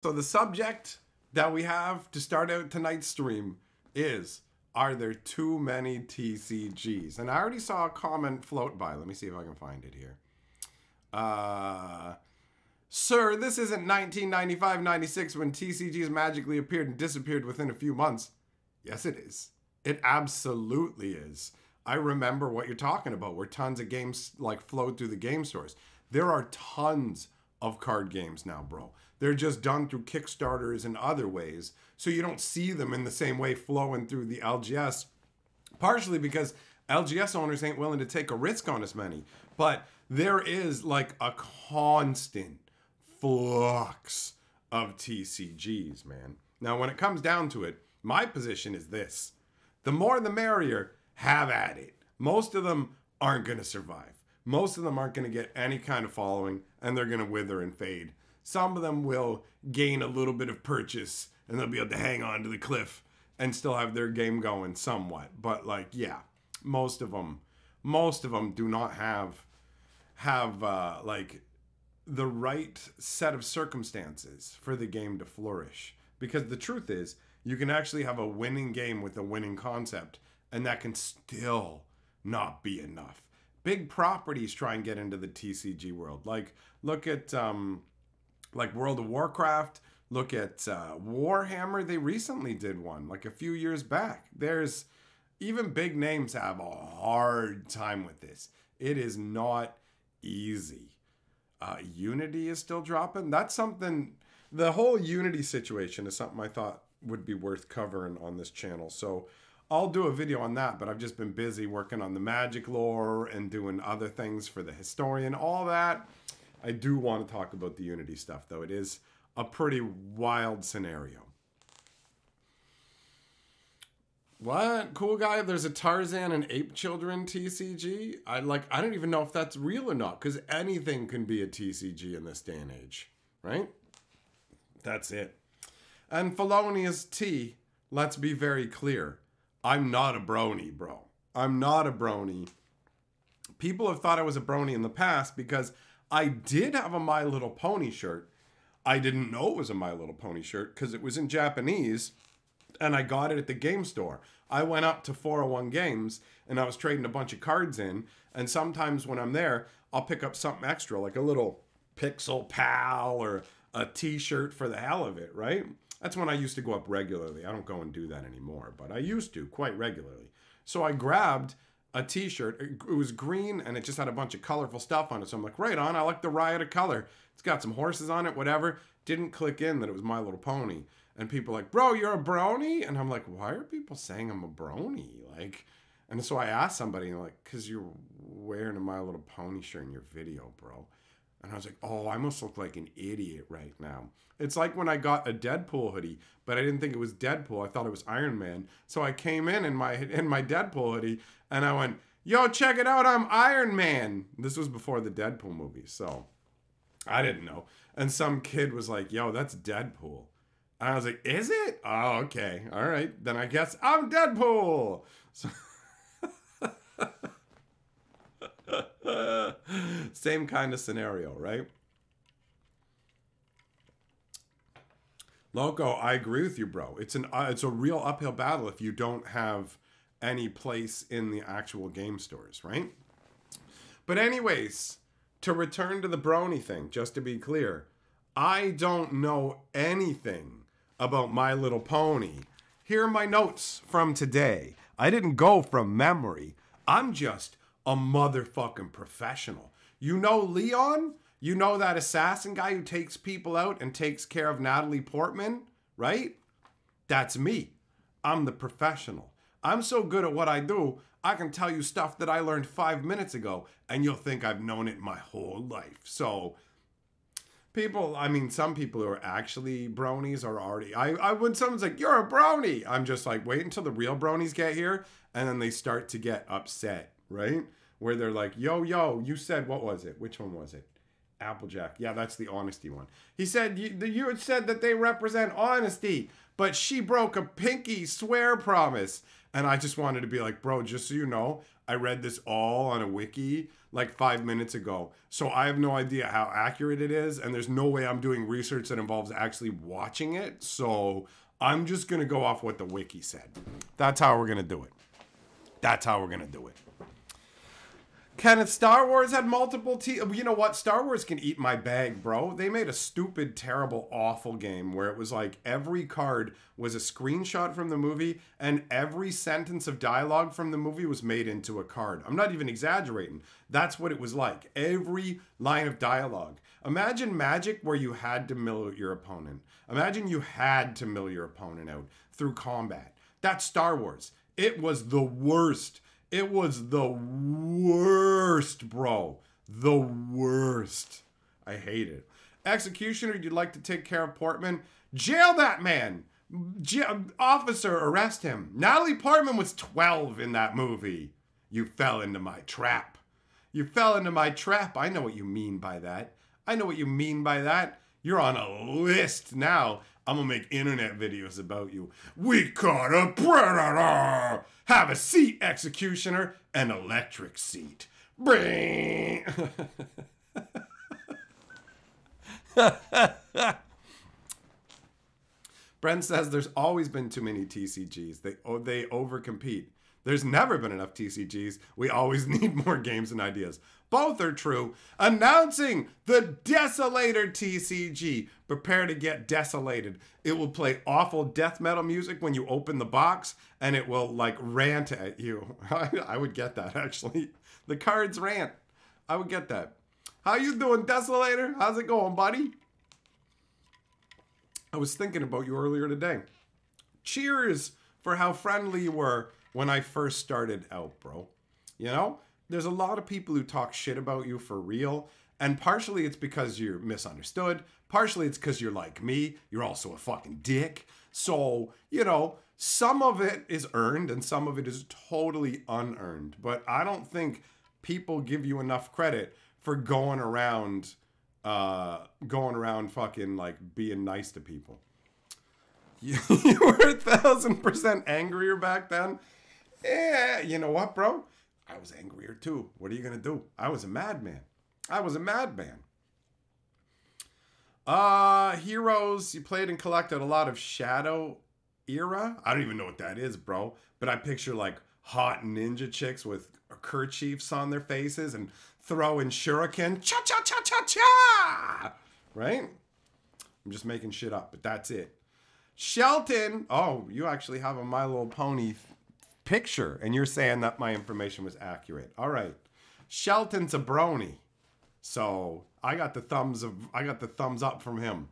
So the subject that we have to start out tonight's stream is, are there too many TCGs? And I already saw a comment float by. Let me see if I can find it here. Sir, this isn't 1995-96 when TCGs magically appeared and disappeared within a few months. Yes, it is. It absolutely is. I remember what you're talking about, where tons of games like flowed through the game stores. There are tons of card games now, bro. They're just done through Kickstarters and other ways, so you don't see them in the same way flowing through the LGS, partially because LGS owners ain't willing to take a risk on as many. But there is like a constant flux of TCGs, man. Now, when it comes down to it, my position is this. The more the merrier, have at it. Most of them aren't going to survive. Most of them aren't going to get any kind of following, and they're going to wither and fade. Some of them will gain a little bit of purchase, and they'll be able to hang on to the cliff and still have their game going somewhat. But like, yeah, most of them do not have like the right set of circumstances for the game to flourish. Because the truth is, you can actually have a winning game with a winning concept, and that can still not be enough. Big properties try and get into the TCG world. Like, look at like World of Warcraft. Look at Warhammer. They recently did one, like a few years back. There's even big names have a hard time with this. It is not easy. Unity is still dropping. That's something. The whole Unity situation is something I thought would be worth covering on this channel. So I'll do a video on that, but I've just been busy working on the Magic lore and doing other things for the historian, all that. I do want to talk about the Unity stuff, though. It is a pretty wild scenario. What? Cool guy, there's a Tarzan and Ape Children TCG? I don't even know if that's real or not, because anything can be a TCG in this day and age, right? That's it. And Felonious T, let's be very clear. I'm not a brony, bro. I'm not a brony. People have thought I was a brony in the past because I did have a My Little Pony shirt. I didn't know it was a My Little Pony shirt because it was in Japanese, and I got it at the game store. I went up to 401 Games, and I was trading a bunch of cards in, and sometimes when I'm there, I'll pick up something extra, like a little Pixel Pal or a t-shirt for the hell of it, right? That's when I used to go up regularly. I don't go and do that anymore, but I used to quite regularly. So I grabbed a t-shirt. It was green, and it just had a bunch of colorful stuff on it. So I'm like, right on, I like the riot of color. It's got some horses on it, whatever. Didn't click in that it was My Little Pony. And people are like, bro, you're a brony? And I'm like, why are people saying I'm a brony? Like, and so I asked somebody, like, because you're wearing a My Little Pony shirt in your video, bro. And I was like, oh, I must look like an idiot right now. It's like when I got a Deadpool hoodie, but I didn't think it was Deadpool. I thought it was Iron Man. So I came in my Deadpool hoodie, and I went, yo, check it out, I'm Iron Man. This was before the Deadpool movie, so I didn't know. And some kid was like, yo, that's Deadpool. And I was like, is it? Oh, okay. All right. Then I guess I'm Deadpool. So same kind of scenario, right? Loco, I agree with you, bro. It's a real uphill battle if you don't have any place in the actual game stores, right? But anyways, to return to the brony thing, just to be clear, I don't know anything about My Little Pony. Here are my notes from today. I didn't go from memory. I'm just a motherfucking professional. You know Leon? You know that assassin guy who takes people out and takes care of Natalie Portman, right? That's me. I'm the professional. I'm so good at what I do, I can tell you stuff that I learned 5 minutes ago, and you'll think I've known it my whole life. So people, I mean, some people who are actually bronies are already, when someone's like, you're a brony, I'm just like, wait until the real bronies get here, and then they start to get upset, right? Where they're like, yo, you said, what was it? Which one was it? Applejack. Yeah, that's the honesty one. He said, you had said that they represent honesty, but she broke a pinky swear promise. And I just wanted to be like, bro, just so you know, I read this all on a wiki like 5 minutes ago. So I have no idea how accurate it is. And there's no way I'm doing research that involves actually watching it. So I'm just going to go off what the wiki said. That's how we're going to do it. That's how we're going to do it. Kenneth, Star Wars had multiple you know what? Star Wars can eat my bag, bro. They made a stupid, terrible, awful game where it was like every card was a screenshot from the movie and every sentence of dialogue from the movie was made into a card. I'm not even exaggerating. That's what it was like. Every line of dialogue. Imagine Magic where you had to mill your opponent. Imagine you had to mill your opponent out through combat. That's Star Wars. It was the worst. It was the worst, bro. The worst. I hate it. Executioner, you'd like to take care of Portman? Jail that man. Officer, arrest him. Natalie Portman was 12 in that movie. You fell into my trap. You fell into my trap. I know what you mean by that. I know what you mean by that. You're on a list now. I'm gonna make internet videos about you. We caught a predator. Have a seat, executioner. An electric seat. Brrrr. Brent says there's always been too many TCGs. They overcompete. There's never been enough TCGs. We always need more games and ideas. Both are true. Announcing the Desolator TCG. Prepare to get desolated. It will play awful death metal music when you open the box, and it will like rant at you. I would get that, actually. The cards rant. I would get that. How you doing, Desolator? How's it going, buddy? I was thinking about you earlier today. Cheers for how friendly you were when I first started out, bro. You know, there's a lot of people who talk shit about you for real. And partially it's because you're misunderstood. Partially it's because you're like me. You're also a fucking dick. So, you know, some of it is earned and some of it is totally unearned. But I don't think people give you enough credit for going around fucking like being nice to people. You were 1,000% angrier back then. Yeah, you know what, bro? I was angrier too. What are you gonna do? I was a madman. I was a madman. Heroes, you played and collected a lot of Shadow era. I don't even know what that is, bro. But I picture like hot ninja chicks with kerchiefs on their faces and throwing shuriken. Cha-cha-cha-cha-cha! Right? I'm just making shit up, but that's it. Shelton. Oh, you actually have a My Little Pony picture, and you're saying that my information was accurate. All right. Shelton's a brony. So I got the thumbs up from him.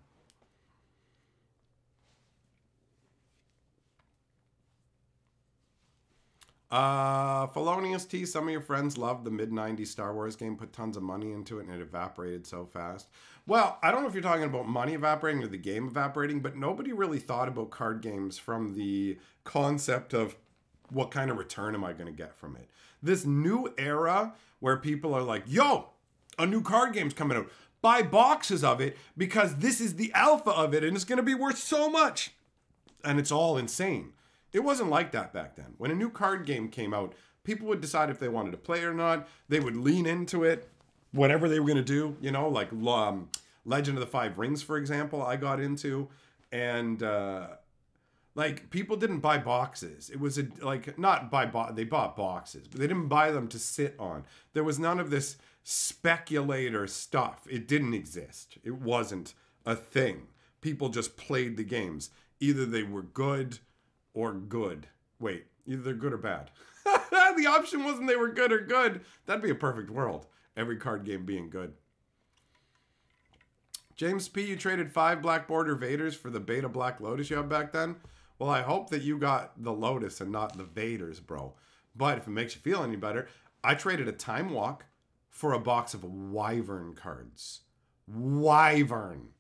Felonious T, some of your friends loved the mid-90s Star Wars game, put tons of money into it, and it evaporated so fast. Well, I don't know if you're talking about money evaporating or the game evaporating, but nobody really thought about card games from the concept of what kind of return am I going to get from it. This new era where people are like, yo, a new card game's coming out. Buy boxes of it because this is the alpha of it and it's going to be worth so much. And it's all insane. It wasn't like that back then. When a new card game came out, people would decide if they wanted to play it or not. They would lean into it, whatever they were going to do, you know, like Legend of the Five Rings, for example, I got into. And like people didn't buy boxes. It was they bought boxes, but they didn't buy them to sit on. There was none of this speculator stuff. It didn't exist. It wasn't a thing. People just played the games. Either they were good or good. Wait, either they're good or bad. The option wasn't they were good or good. That'd be a perfect world. Every card game being good. James P, you traded 5 Black Border Vaders for the beta Black Lotus you had back then? Well, I hope that you got the Lotus and not the Vaders, bro. But if it makes you feel any better, I traded a Time Walk for a box of Wyvern cards. Wyvern.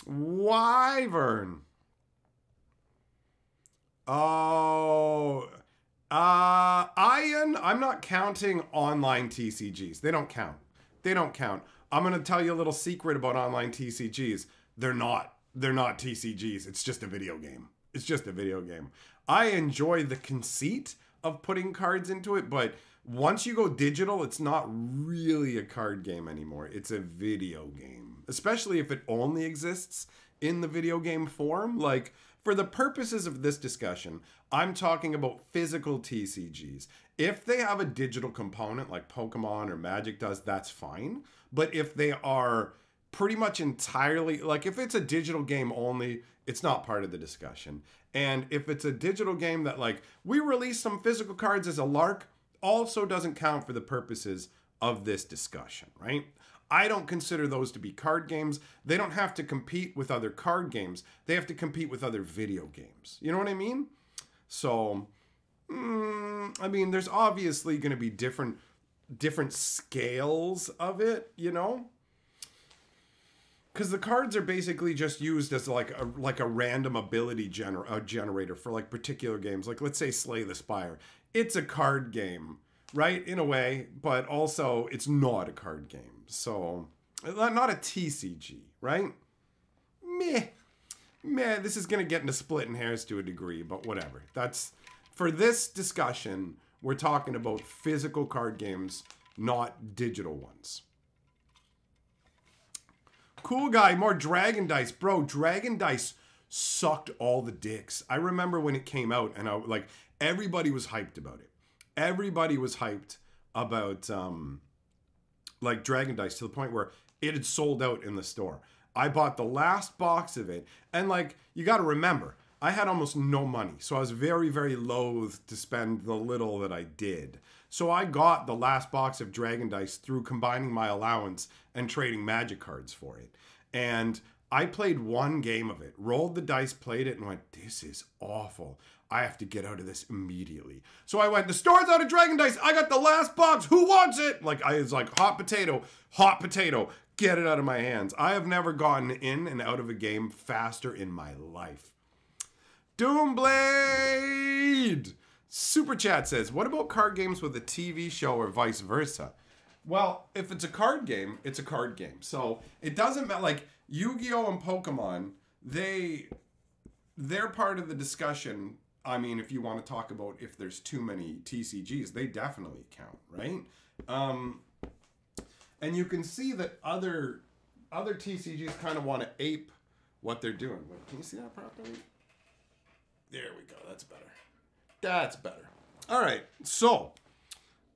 Wyvern. Oh. Ian, I'm not counting online TCGs. They don't count. They don't count. I'm going to tell you a little secret about online TCGs. They're not TCGs. It's just a video game. It's just a video game. I enjoy the conceit of putting cards into it, but once you go digital, it's not really a card game anymore. It's a video game, especially if it only exists in the video game form. Like, for the purposes of this discussion, I'm talking about physical TCGs. If they have a digital component like Pokemon or Magic does, that's fine. But if they are pretty much entirely, like if it's a digital game only, it's not part of the discussion. And if it's a digital game that like we release some physical cards as a lark, also doesn't count for the purposes of this discussion, right? I don't consider those to be card games. They don't have to compete with other card games. They have to compete with other video games. You know what I mean? So, I mean, there's obviously going to be different scales of it, you know? Because the cards are basically just used as like a random ability generator for like particular games. Like, let's say Slay the Spire. It's a card game, right? In a way, but also it's not a card game. So, not a TCG, right? Meh. This is going to get into splitting hairs to a degree, but whatever. That's, for this discussion, we're talking about physical card games, not digital ones. Cool guy, more Dragon Dice. Bro, Dragon Dice sucked all the dicks. I remember when it came out, and everybody was hyped about it. Everybody was hyped about like Dragon Dice to the point where it had sold out in the store. I bought the last box of it, and like, you got to remember, I had almost no money, so I was very, very loath to spend the little that I did. So I got the last box of Dragon Dice through combining my allowance and trading Magic cards for it. And I played one game of it, rolled the dice, played it, and went, this is awful. I have to get out of this immediately. So I went, the store's out of Dragon Dice. I got the last box. Who wants it? Like, I was like, hot potato, get it out of my hands. I have never gotten in and out of a game faster in my life. Doomblade! Super Chat says, what about card games with a TV show or vice versa? Well, if it's a card game, it's a card game. So it doesn't matter. Like, Yu-Gi-Oh! And Pokemon, they're part of the discussion. I mean, if you want to talk about if there's too many TCGs, they definitely count, right? And you can see that other TCGs kind of want to ape what they're doing. Wait, can you see that properly? There we go. That's better. That's better. All right. So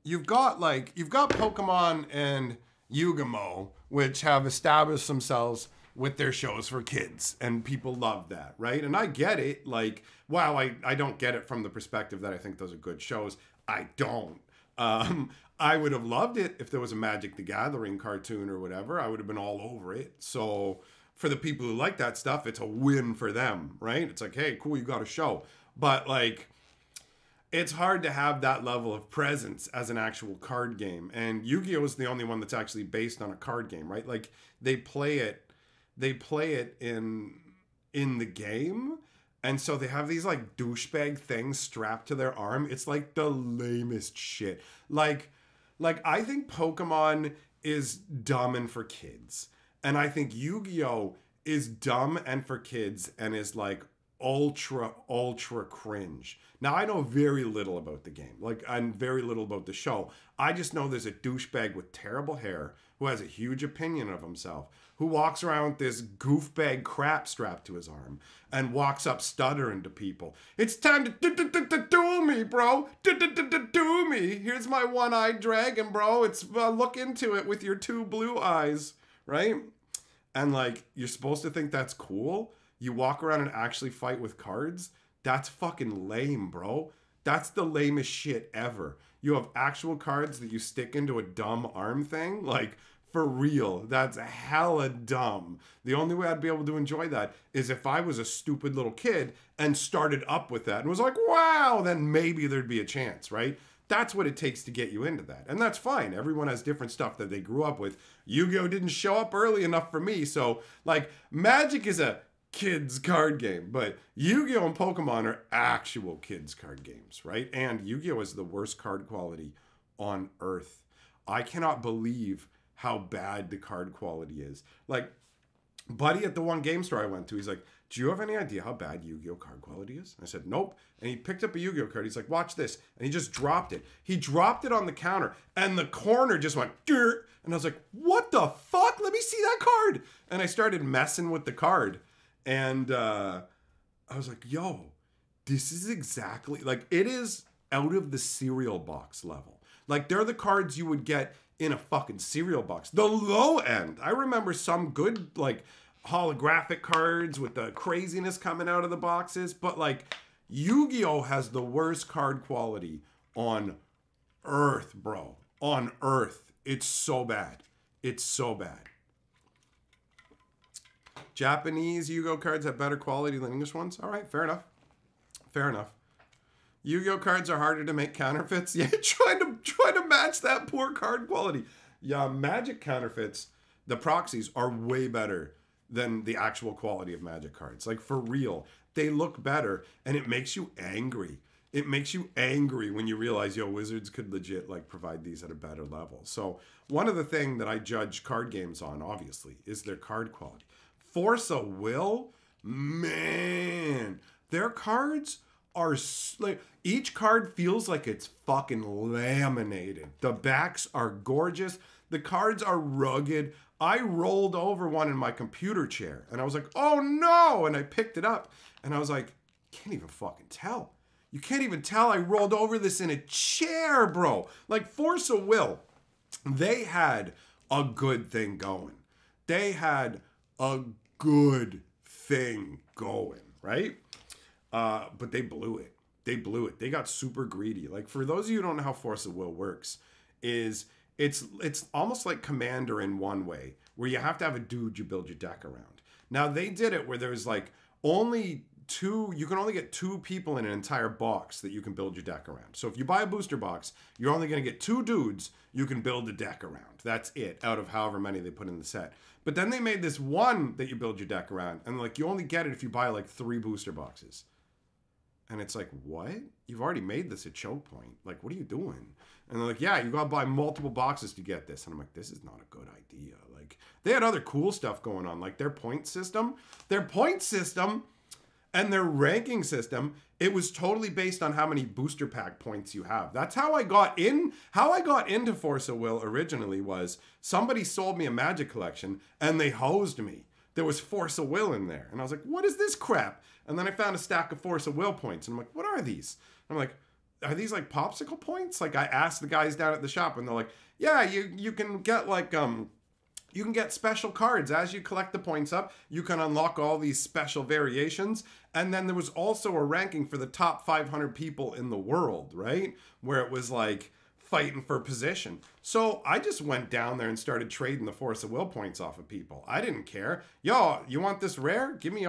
you've got Pokemon and Yugioh, which have established themselves with their shows for kids, and people love that, right? And I get it. Like, wow, I don't get it from the perspective that I think those are good shows. I don't. I would have loved it if there was a Magic the Gathering cartoon or whatever. I would have been all over it. So for the people who like that stuff, it's a win for them, right? It's like, hey, cool, you got a show. But like, it's hard to have that level of presence as an actual card game. And Yu-Gi-Oh! Is the only one that's actually based on a card game, right? Like, they play it in the game. And so they have these like douchebag things strapped to their arm. It's like the lamest shit. Like I think Pokemon is dumb and for kids. And I think Yu-Gi-Oh! Is dumb and for kids and is like ultra cringe. Now, I know very little about the game. Like, and very little about the show. I just know there's a douchebag with terrible hair who has a huge opinion of himself, who walks around with this goofbag crap strapped to his arm and walks up stuttering to people. It's time to do me, bro. Do me. Here's my one-eyed dragon, bro. It's look into it with your two blue eyes, right? And like, you're supposed to think that's cool. You walk around and actually fight with cards. That's fucking lame, bro. That's the lamest shit ever. You have actual cards that you stick into a dumb arm thing. Like, for real, that's hella dumb. The only way I'd be able to enjoy that is if I was a stupid little kid and started up with that and was like, wow, then maybe there'd be a chance, right? That's what it takes to get you into that. And that's fine. Everyone has different stuff that they grew up with. Yu-Gi-Oh! Didn't show up early enough for me. So, like, Magic is a kids card game, but Yu-Gi-Oh! And Pokemon are actual kids card games, right? And Yu-Gi-Oh! Is the worst card quality on earth. I cannot believe how bad the card quality is. Like, Buddy at the one game store I went to, he's like, do you have any idea how bad Yu-Gi-Oh card quality is? I said, nope. And he picked up a Yu-Gi-Oh card. He's like, watch this. And he just dropped it. He dropped it on the counter and the corner just went, dirt. And I was like, what the fuck? Let me see that card. And I started messing with the card. And I was like, yo, this is exactly, like, it is out of the cereal box level. Like, they're the cards you would get in a fucking cereal box. The low end. I remember some good, like, holographic cards with the craziness coming out of the boxes, but like Yu-Gi-Oh has the worst card quality on earth, bro. On earth. It's so bad. It's so bad. Japanese Yu-Gi-Oh cards have better quality than English ones. All right, fair enough. Fair enough. Yu-Gi-Oh cards are harder to make counterfeits. Yeah, trying to match that poor card quality. Yeah, Magic counterfeits, the proxies are way better than the actual quality of Magic cards. Like, for real, they look better, and it makes you angry. It makes you angry when you realize, yo, Wizards could legit, like, provide these at a better level. So one of the things that I judge card games on, obviously, is their card quality. Force of Will, man, their cards are, like, each card feels like it's fucking laminated. The backs are gorgeous. The cards are rugged. I rolled over one in my computer chair and I was like, oh no. And I picked it up and I was like, can't even fucking tell. You can't even tell I rolled over this in a chair, bro. Like, Force of Will, they had a good thing going. They had a good thing going, right? But they blew it. They blew it. They got super greedy. Like, for those of you who don't know how Force of Will works, is it's almost like Commander in one way, where you have to have a dude you build your deck around. Now, they did it where there's like only two, you can only get two people in an entire box that you can build your deck around. So if you buy a booster box, you're only going to get two dudes you can build a deck around. That's it, out of however many they put in the set. But then they made this one that you build your deck around, and like, you only get it if you buy like 3 booster boxes. And it's like, what? You've already made this a choke point. Like, what are you doing? And they're like, yeah, you got to buy multiple boxes to get this. And I'm like, this is not a good idea. Like, they had other cool stuff going on, like their point system and their ranking system. It was totally based on how many booster pack points you have. That's how I got in. How I got into Force of Will originally was somebody sold me a Magic collection and they hosed me. There was Force of Will in there. And I was like, what is this crap? And then I found a stack of Force of Will points. And I'm like, what are these? And I'm like, are these like popsicle points? Like, I asked the guys down at the shop and they're like, yeah, you can get like, you can get special cards. As you collect the points up, you can unlock all these special variations. And then there was also a ranking for the top 500 people in the world, right? Where it was like fighting for position. So I just went down there and started trading the Force of Will points off of people. I didn't care. Yo, you want this rare? Give me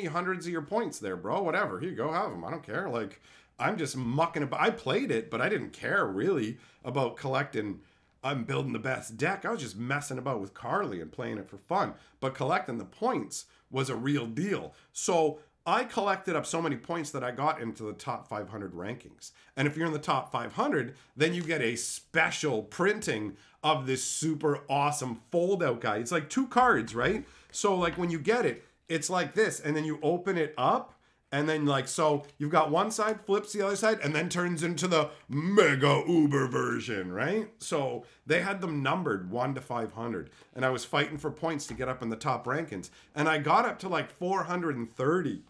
hundreds of your points there, bro. Whatever. Here you go, have them. I don't care. Like, I'm just mucking about. I played it, but I didn't care really about collecting. I'm building the best deck. I was just messing about with Carly and playing it for fun. But collecting the points was a real deal. So I collected up so many points that I got into the top 500 rankings. And if you're in the top 500, then you get a special printing of this super awesome fold-out guy. It's like 2 cards, right? So like when you get it, it's like this. And then you open it up. And then like, so you've got one side, flips the other side, and then turns into the mega uber version, right? So they had them numbered 1 to 500. And I was fighting for points to get up in the top rankings. And I got up to like 430.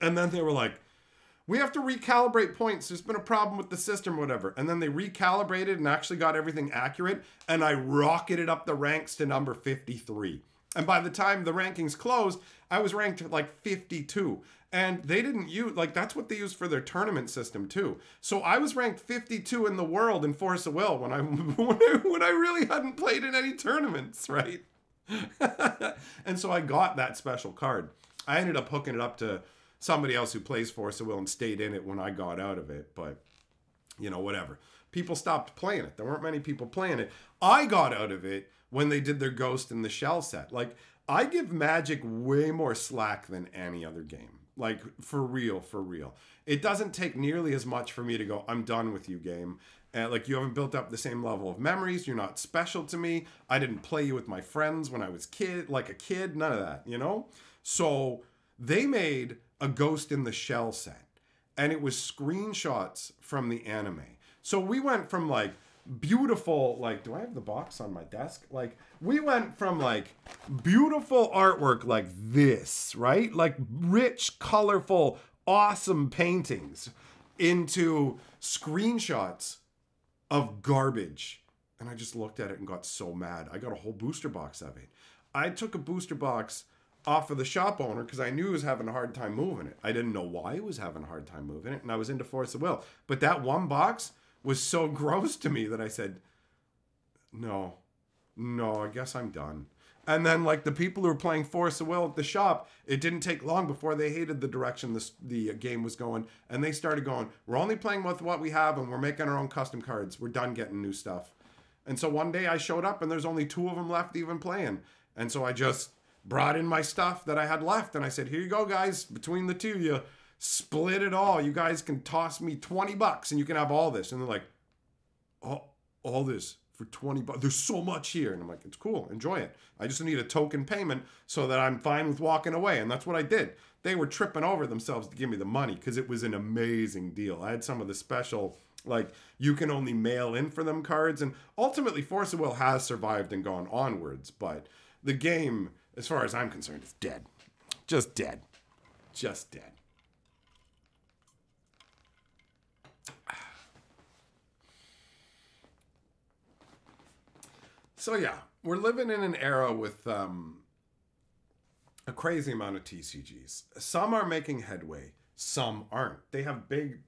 And then they were like, we have to recalibrate points. There's been a problem with the system or whatever. And then they recalibrated and actually got everything accurate. And I rocketed up the ranks to number 53. And by the time the rankings closed, I was ranked like 52. And they didn't use, like, that's what they use for their tournament system too. So I was ranked 52 in the world in Force of Will when I really hadn't played in any tournaments, right? And so I got that special card. I ended up hooking it up to somebody else who plays Force of Will and stayed in it when I got out of it. But, you know, whatever. People stopped playing it. There weren't many people playing it. I got out of it when they did their Ghost in the Shell set. Like, I give Magic way more slack than any other game. Like, for real, for real. It doesn't take nearly as much for me to go, I'm done with you, game, And like, you haven't built up the same level of memories. You're not special to me. I didn't play you with my friends when I was like a kid. None of that, you know? So they made a Ghost in the Shell set, and it was screenshots from the anime. So we went from like beautiful, like, do I have the box on my desk? Like, we went from like beautiful artwork like this, right? Like rich, colorful, awesome paintings into screenshots of garbage. And I just looked at it and got so mad. I got a whole booster box of it. I took a booster box off of the shop owner because I knew he was having a hard time moving it. I didn't know why he was having a hard time moving it, and I was into Force of Will. But that one box was so gross to me that I said, no, I guess I'm done. And then, like, the people who were playing Force of Will at the shop, it didn't take long before they hated the direction the game was going. And they started going, we're only playing with what we have, and we're making our own custom cards. We're done getting new stuff. And so one day I showed up, and there's only 2 of them left even playing. And so I just brought in my stuff that I had left, and I said, here you go, guys. Between the two of you, split it all. You guys can toss me $20 and you can have all this. And they're like, all this for $20? There's so much here. And I'm like, it's cool, enjoy it. I just need a token payment so that I'm fine with walking away. And that's what I did. They were tripping over themselves to give me the money because it was an amazing deal. I had some of the special, like, you can only mail in for them cards. And ultimately, Force of Will has survived and gone onwards. But the game, as far as I'm concerned, is dead. Just dead. Just dead. So yeah, we're living in an era with a crazy amount of TCGs. Some are making headway, some aren't. They have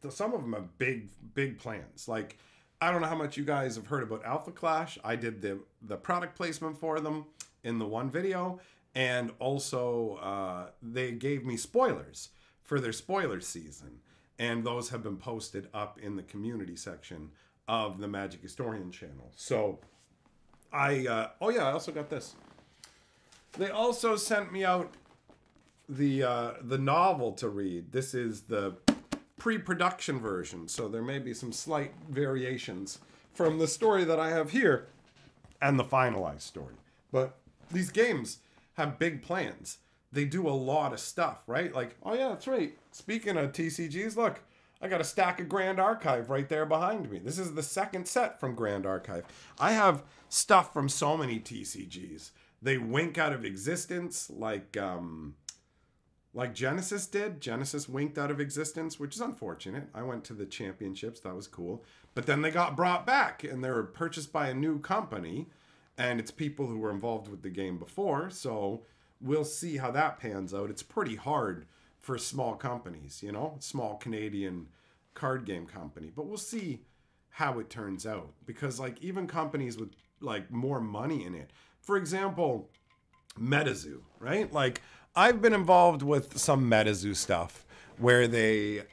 some of them have big plans. Like, I don't know how much you guys have heard about Alpha Clash. I did the product placement for them in the one video, and also they gave me spoilers for their spoiler season, and those have been posted up in the community section of the Magic Historian channel. So I also got this. They also sent me out the novel to read. This is the pre-production version, so there may be some slight variations from the story that I have here and the finalized story. But these games have big plans. They do a lot of stuff, right? Like, oh yeah, that's right. Speaking of TCGs, look, I got a stack of Grand Archive right there behind me. This is the second set from Grand Archive. I have stuff from so many TCGs. They wink out of existence like Genesis did. Genesis winked out of existence, which is unfortunate. I went to the championships. That was cool. But then they got brought back, and they were purchased by a new company, and it's people who were involved with the game before. So we'll see how that pans out. It's pretty hard for small companies, you know, small Canadian card game company. But we'll see how it turns out, because like even companies with like more money in it, for example, MetaZoo, right? Like I've been involved with some MetaZoo stuff where they've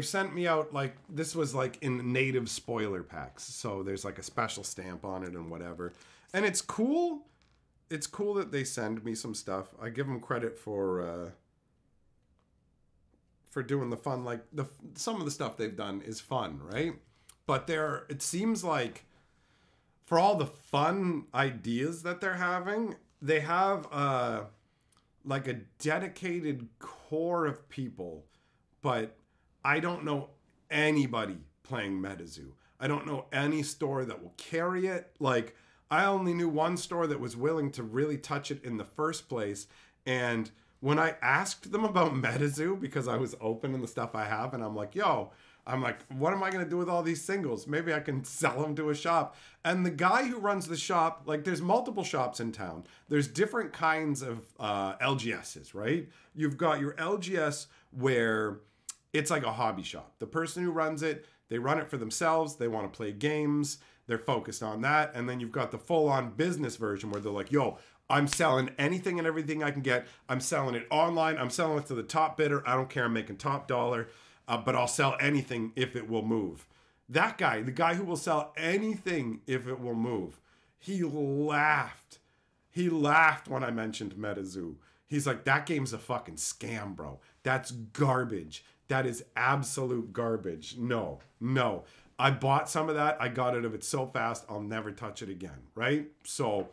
sent me out, like, this was like in native spoiler packs. So there's like a special stamp on it and whatever. And it's cool. It's cool that they send me some stuff. I give them credit for doing the fun. Like some of the stuff they've done is fun, right? But it seems like for all the fun ideas that they're having, they have like a dedicated core of people, but I don't know anybody playing MetaZoo. I don't know any store that will carry it. Like, I only knew one store that was willing to really touch it in the first place. And when I asked them about MetaZoo, because I was open in the stuff I have, and I'm like, what am I going to do with all these singles? Maybe I can sell them to a shop. And the guy who runs the shop, like, there's multiple shops in town. There's different kinds of LGSs, right? You've got your LGS where it's like a hobby shop. The person who runs it, they run it for themselves. They want to play games. They're focused on that. And then you've got the full-on business version where they're like, yo, I'm selling anything and everything I can get. I'm selling it online. I'm selling it to the top bidder. I don't care. I'm making top dollar. But I'll sell anything if it will move. That guy, the guy who will sell anything if it will move, he laughed. He laughed when I mentioned MetaZoo. He's like, that game's a fucking scam, bro. That's garbage. That is absolute garbage. No. I bought some of that. I got rid of it so fast, I'll never touch it again, right? So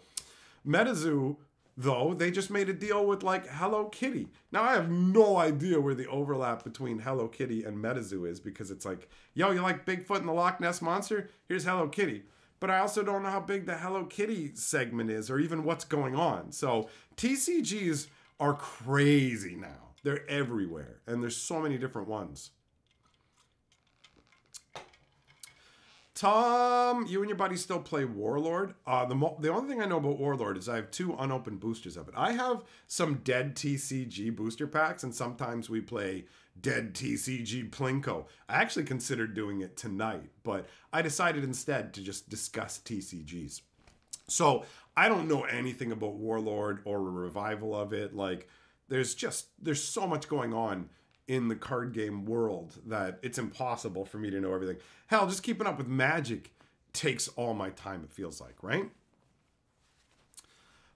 MetaZoo, though, they just made a deal with like Hello Kitty. Now I have no idea where the overlap between Hello Kitty and MetaZoo is, because it's like, yo, you like Bigfoot and the Loch Ness Monster? Here's Hello Kitty. But I also don't know how big the Hello Kitty segment is, or even what's going on. So TCGs are crazy now. They're everywhere, and there's so many different ones. Tom, you and your buddy still play Warlord? The only thing I know about Warlord is I have 2 unopened boosters of it. I have some dead TCG booster packs, and sometimes we play dead TCG Plinko. I actually considered doing it tonight, but I decided instead to just discuss TCGs. So I don't know anything about Warlord or a revival of it. Like, there's so much going on in the card game world that it's impossible for me to know everything. Hell, just keeping up with Magic takes all my time, it feels like, right?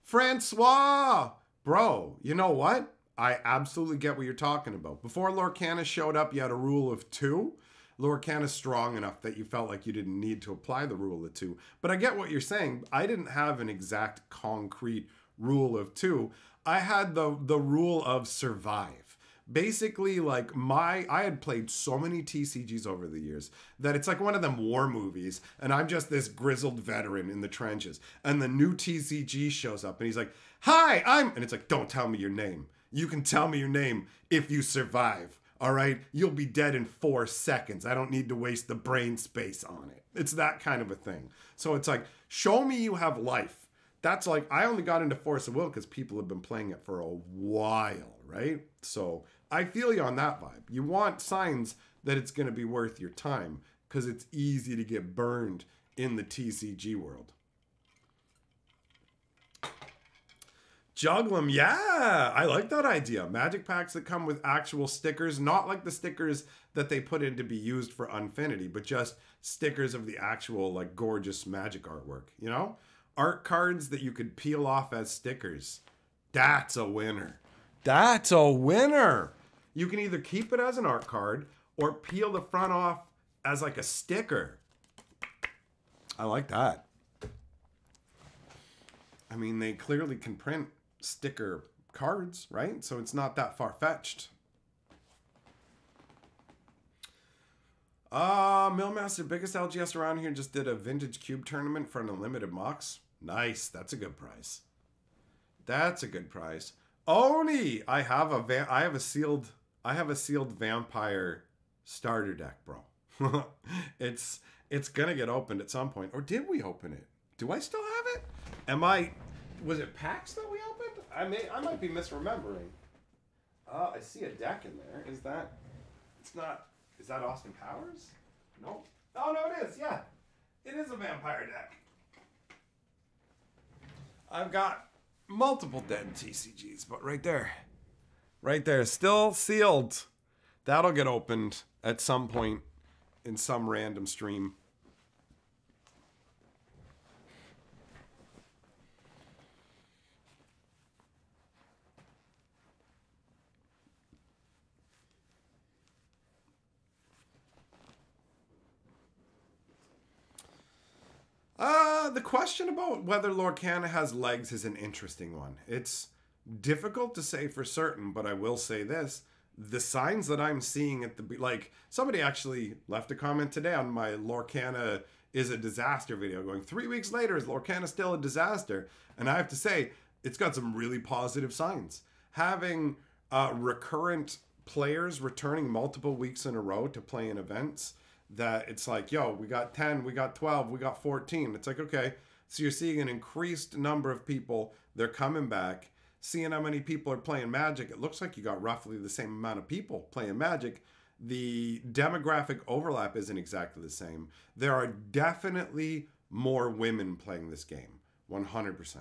Francois! Bro, you know what? I absolutely get what you're talking about. Before Lorcana showed up, you had a rule of 2. Lorcana's strong enough that you felt like you didn't need to apply the rule of 2. But I get what you're saying. I didn't have an exact concrete rule of 2. I had the rule of survive. Basically, like, I had played so many TCGs over the years that it's like one of them war movies, and I'm just this grizzled veteran in the trenches, and the new TCG shows up, and he's like, hi, and it's like, don't tell me your name. You can tell me your name if you survive, all right? You'll be dead in 4 seconds. I don't need to waste the brain space on it. It's that kind of a thing. So it's like, show me you have life. That's like, I only got into Force of Will because people have been playing it for a while, right? So I feel you on that vibe. You want signs that it's going to be worth your time, because it's easy to get burned in the TCG world. Juggle 'em, yeah, I like that idea. Magic packs that come with actual stickers, not like the stickers that they put in to be used for Unfinity, but just stickers of the actual, like, gorgeous Magic artwork, you know? Art cards that you could peel off as stickers. That's a winner. That's a winner. You can either keep it as an art card or peel the front off as like a sticker. I like that. I mean, they clearly can print sticker cards, right? So it's not that far-fetched. Millmaster, biggest LGS around here, just did a vintage cube tournament for an unlimited MOX. Nice. That's a good prize. That's a good prize. Oni, I have a sealed vampire starter deck, bro. It's gonna get opened at some point. Or did we open it? Do I still have it? Was it PAX that we opened? I might be misremembering. I see a deck in there. Is that Austin Powers? Nope. Oh no, it is. Yeah. It is a vampire deck. I've got multiple dead TCGs, but right there, still sealed. That'll get opened at some point in some random stream. The question about whether Lorcana has legs is an interesting one. It's difficult to say for certain, but I will say this. The signs that I'm seeing at like, somebody actually left a comment today on my Lorcana is a disaster video going, 3 weeks later, is Lorcana still a disaster? And I have to say, it's got some really positive signs. Having recurrent players returning multiple weeks in a row to play in events, that it's like, yo, we got 10, we got 12, we got 14. It's like, okay, so you're seeing an increased number of people. They're coming back. Seeing how many people are playing Magic, it looks like you got roughly the same amount of people playing Magic. The demographic overlap isn't exactly the same. There are definitely more women playing this game. 100%.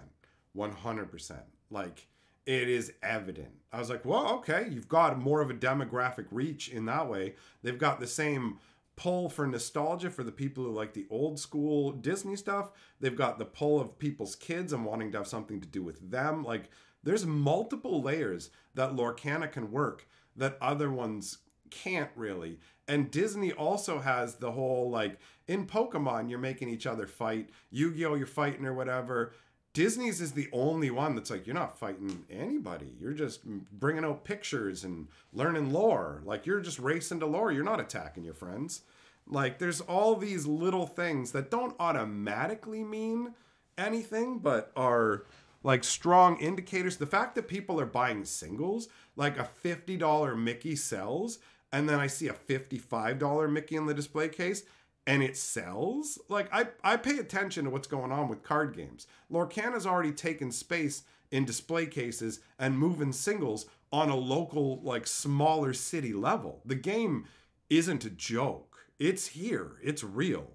100%. Like, it is evident. I was like, well, okay, you've got more of a demographic reach in that way. They've got the same pull for nostalgia for the people who like the old school Disney stuff. They've got the pull of people's kids and wanting to have something to do with them. Like, there's multiple layers that Lorcana can work that other ones can't really. And Disney also has the whole, like, in Pokemon, you're making each other fight. Yu-Gi-Oh, you're fighting or whatever. Disney's is the only one that's like, you're not fighting anybody. You're just bringing out pictures and learning lore. Like, you're just racing to lore. You're not attacking your friends. Like, there's all these little things that don't automatically mean anything, but are like strong indicators. The fact that people are buying singles, like a $50 Mickey sells, and then I see a $55 Mickey in the display case, and it sells. Like, I pay attention to what's going on with card games. Lorcana's already taken space in display cases and moving singles on a local, like, smaller city level. The game isn't a joke. It's here. It's real.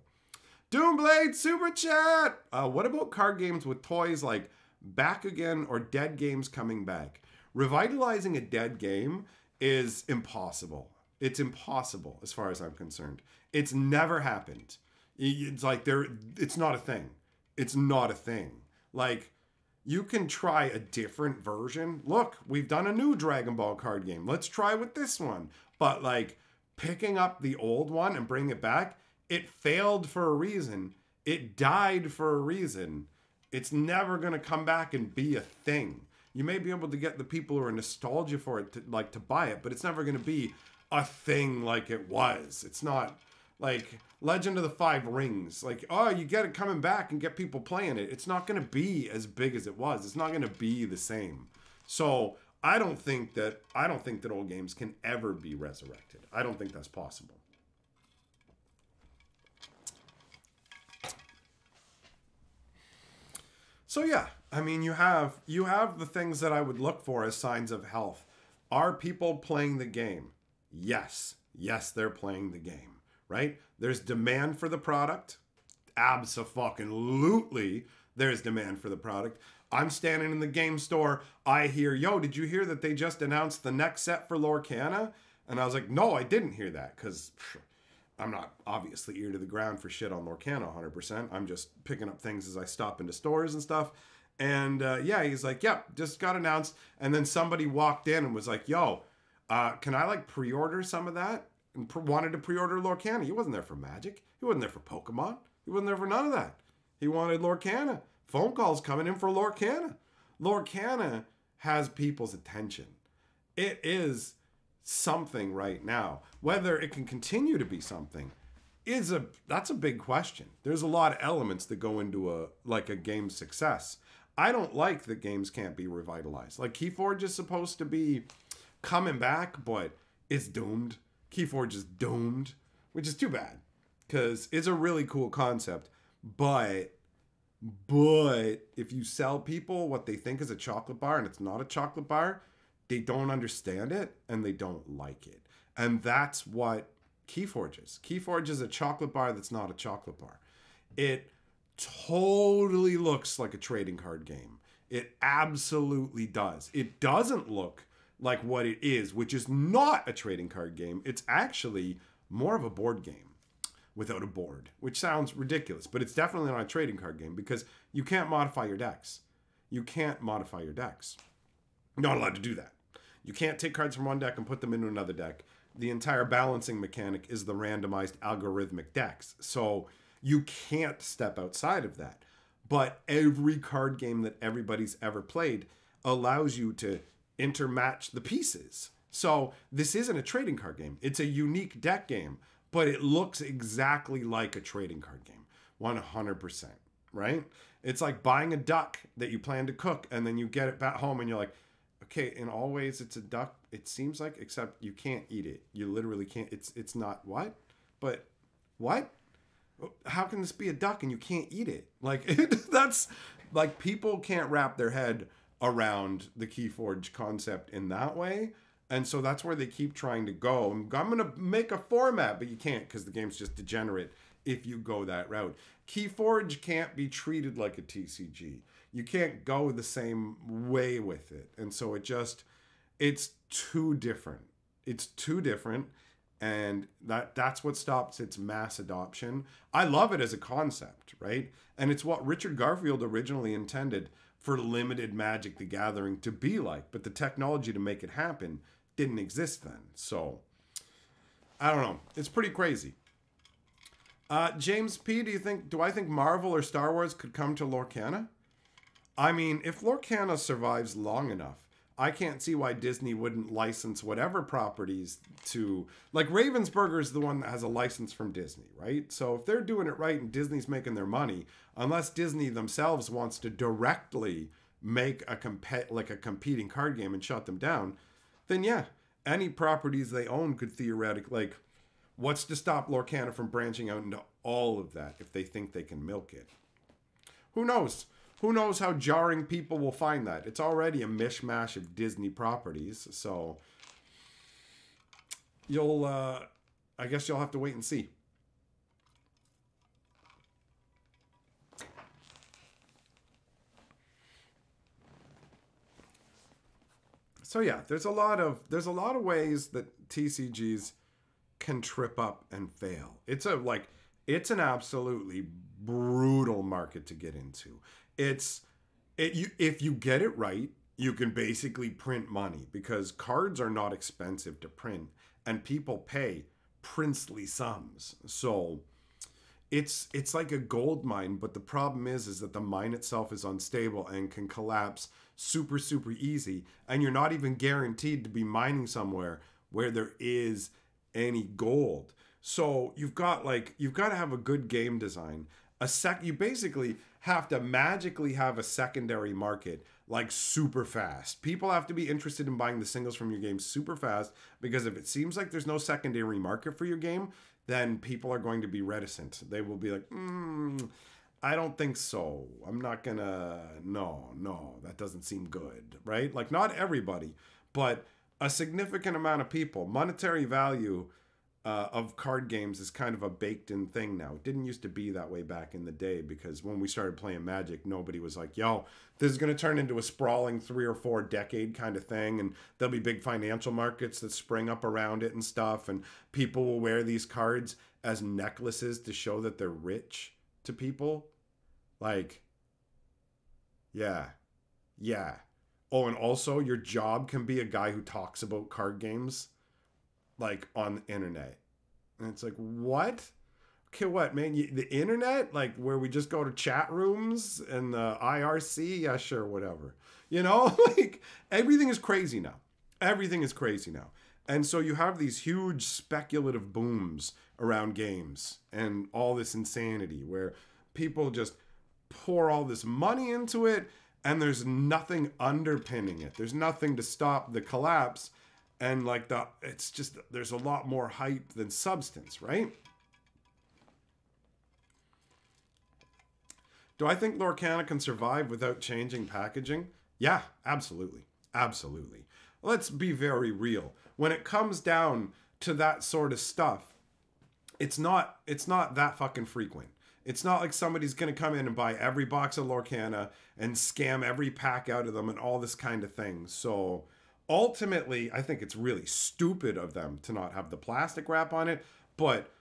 Doomblade Super Chat! What about card games with toys like Back Again or dead games coming back? Revitalizing a dead game is impossible. It's impossible as far as I'm concerned. It's never happened. It's like it's not a thing. It's not a thing. Like, you can try a different version. Look, we've done a new Dragon Ball card game. Let's try with this one. But like, picking up the old one and bringing it back, it failed for a reason. It died for a reason. It's never going to come back and be a thing. You may be able to get the people who are nostalgia for it to buy it, but it's never going to be a thing like it was. It's not like Legend of the Five Rings. Like, oh, you get it coming back and get people playing it. It's not going to be as big as it was. It's not going to be the same. So I don't think that old games can ever be resurrected. I don't think that's possible. So yeah, I mean, you have the things that I would look for as signs of health. Are people playing the game? Yes. Yes, they're playing the game, right? There's demand for the product. Abso-fucking-lutely, there's demand for the product. I'm standing in the game store. I hear, yo, did you hear that they just announced the next set for Lorcana? And I was like, no, I didn't hear that, because I'm not obviously ear to the ground for shit on Lorcana 100%. I'm just picking up things as I stop into stores and stuff. And yeah, he's like, yep, just got announced. And then somebody walked in and was like, yo, can I like pre-order some of that? And wanted to pre-order Lorcana. He wasn't there for Magic. He wasn't there for Pokemon. He wasn't there for none of that. He wanted Lorcana. Phone calls coming in for Lorcana. Lorcana has people's attention. It is something right now. Whether it can continue to be something that's a big question. There's a lot of elements that go into a game's success. I don't like that games can't be revitalized. Like, Keyforge is supposed to be coming back, but it's doomed. Keyforge is doomed, which is too bad, because it's a really cool concept. But if you sell people what they think is a chocolate bar and it's not a chocolate bar, they don't understand it and they don't like it. And that's what Keyforge is. Keyforge is a chocolate bar that's not a chocolate bar. It totally looks like a trading card game. It absolutely does. It doesn't look like what it is, which is not a trading card game. It's actually more of a board game without a board, which sounds ridiculous, but it's definitely not a trading card game because you can't modify your decks. You can't modify your decks. You're not allowed to do that. You can't take cards from one deck and put them into another deck. The entire balancing mechanic is the randomized algorithmic decks. So you can't step outside of that. But every card game that everybody's ever played allows you to intermatch the pieces. So this isn't a trading card game. It's a unique deck game, but it looks exactly like a trading card game. 100%, right? It's like buying a duck that you plan to cook and then you get it back home and you're like, okay, in all ways it's a duck, it seems like, except you can't eat it. You literally can't. It's not what? But what? How can this be a duck and you can't eat it? Like, that's like, people can't wrap their head around the Keyforge concept in that way. And so that's where they keep trying to go. I'm going to make a format, but you can't because the game's just degenerate if you go that route. Keyforge can't be treated like a TCG. You can't go the same way with it. And so it's too different. It's too different. And that's what stops its mass adoption. I love it as a concept, right? And it's what Richard Garfield originally intended for limited Magic the Gathering to be like. But the technology to make it happen didn't exist then. So I don't know. It's pretty crazy. James P, do I think Marvel or Star Wars could come to Lorcana? I mean, if Lorcana survives long enough, I can't see why Disney wouldn't license whatever properties to... Like, Ravensburger is the one that has a license from Disney, right? So if they're doing it right and Disney's making their money, unless Disney themselves wants to directly make a competing card game and shut them down, then yeah, any properties they own could theoretically... Like, what's to stop Lorcana from branching out into all of that if they think they can milk it? Who knows? Who knows how jarring people will find that? It's already a mishmash of Disney properties, so I guess you'll have to wait and see. So yeah, there's a lot of ways that TCGs can trip up and fail. It's an absolutely brutal market to get into. If you get it right, you can basically print money because cards are not expensive to print and people pay princely sums. So it's like a gold mine, but the problem is that the mine itself is unstable and can collapse super, super easy. And you're not even guaranteed to be mining somewhere where there is any gold. So you've got to have a good game design. You basically have to magically have a secondary market like super fast. People have to be interested in buying the singles from your game super fast, because if it seems like there's no secondary market for your game, then people are going to be reticent. They will be like, I don't think so. I'm not gonna, no, that doesn't seem good, right? Like, not everybody, but a significant amount of people. Monetary value of card games is kind of a baked-in thing now. It didn't used to be that way back in the day, because when we started playing Magic, nobody was like, yo, this is going to turn into a sprawling 3 or 4 decade kind of thing, and there'll be big financial markets that spring up around it and stuff, and people will wear these cards as necklaces to show that they're rich to people. Like, yeah. Oh, and also your job can be a guy who talks about card games, like, on the internet. And it's like, what? Okay, what, man? The internet? Like, where we just go to chat rooms and the IRC? Yeah, sure, whatever. Like, everything is crazy now. Everything is crazy now. And so you have these huge speculative booms around games and all this insanity where people just pour all this money into it and there's nothing underpinning it. There's nothing to stop the collapse. And like it's just, there's a lot more hype than substance, right? Do I think Lorcana can survive without changing packaging? Yeah, absolutely. Absolutely. Let's be very real. When it comes down to that sort of stuff, it's not that fucking frequent. It's not like somebody's going to come in and buy every box of Lorcana and scam every pack out of them and all this kind of thing. So ultimately, I think it's really stupid of them to not have the plastic wrap on it, but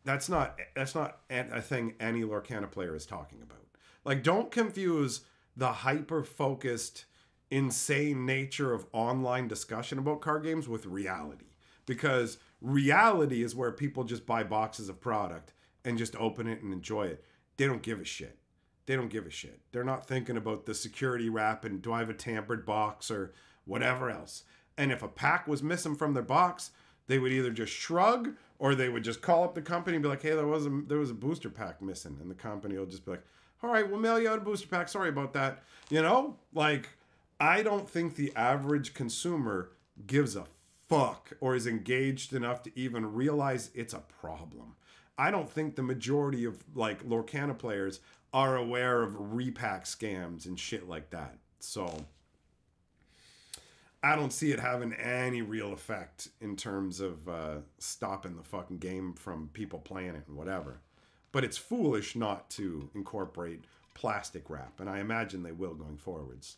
that's not a thing any Lorcana player is talking about. Like, don't confuse the hyper-focused, insane nature of online discussion about card games with reality. Because reality is where people just buy boxes of product and just open it and enjoy it. They don't give a shit. They don't give a shit. They're not thinking about the security wrap and do I have a tampered box or whatever else. And if a pack was missing from their box, they would either just shrug or they would just call up the company and be like, hey, there was a booster pack missing. And the company will just be like, all right, we'll mail you out a booster pack. Sorry about that. Like, I don't think the average consumer gives a fuck or is engaged enough to even realize it's a problem. I don't think the majority of, like, Lorcana players are aware of repack scams and shit like that. So I don't see it having any real effect in terms of stopping the fucking game from people playing it and whatever. But it's foolish not to incorporate plastic wrap, and I imagine they will going forwards.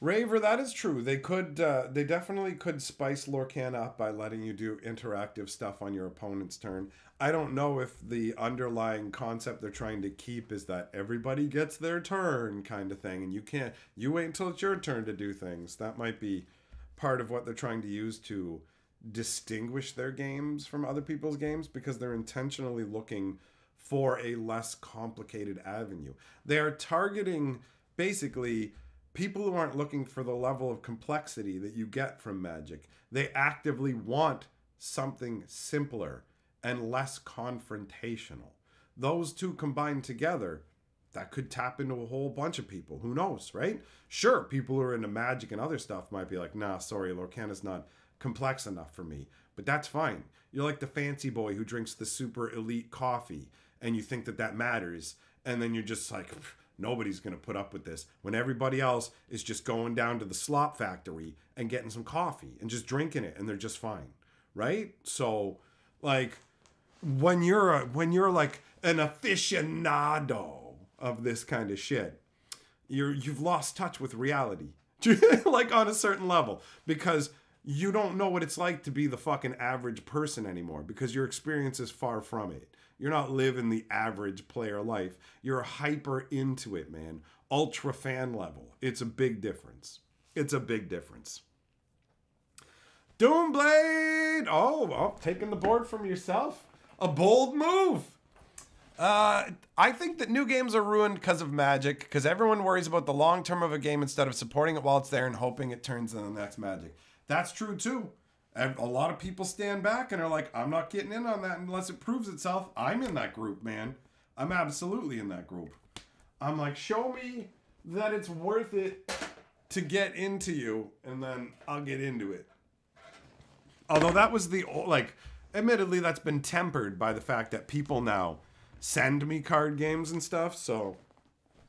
Raver, that is true. They could, they definitely could spice Lorcan up by letting you do interactive stuff on your opponent's turn. I don't know if the underlying concept they're trying to keep is that everybody gets their turn kind of thing, and you can't, you wait until it's your turn to do things. That might be part of what they're trying to use to distinguish their games from other people's games because they're intentionally looking for a less complicated avenue. They are targeting basically people who aren't looking for the level of complexity that you get from Magic. They actively want something simpler and less confrontational. Those two combined together, that could tap into a whole bunch of people. Who knows, right? Sure, people who are into Magic and other stuff might be like, nah, sorry, Lorcana's not complex enough for me. But that's fine. You're like the fancy boy who drinks the super elite coffee and you think that that matters. And then you're just like, nobody's going to put up with this when everybody else is just going down to the slop factory and getting some coffee and just drinking it and they're just fine, right? So like when you're like an aficionado of this kind of shit, you've lost touch with reality. Like on a certain level, because you don't know what it's like to be the fucking average person anymore because your experience is far from it. You're not living the average player life. You're hyper into it, man. Ultra fan level. It's a big difference. It's a big difference. Doomblade! Oh, taking the board from yourself. A bold move. I think that new games are ruined because of Magic, because everyone worries about the long term of a game instead of supporting it while it's there and hoping it turns into the next Magic. That's true too. And a lot of people stand back and are like, I'm not getting in on that unless it proves itself. I'm in that group, man. I'm absolutely in that group. I'm like, show me that it's worth it to get into you, and then I'll get into it. Although that was the, like, admittedly, that's been tempered by the fact that people now send me card games and stuff, so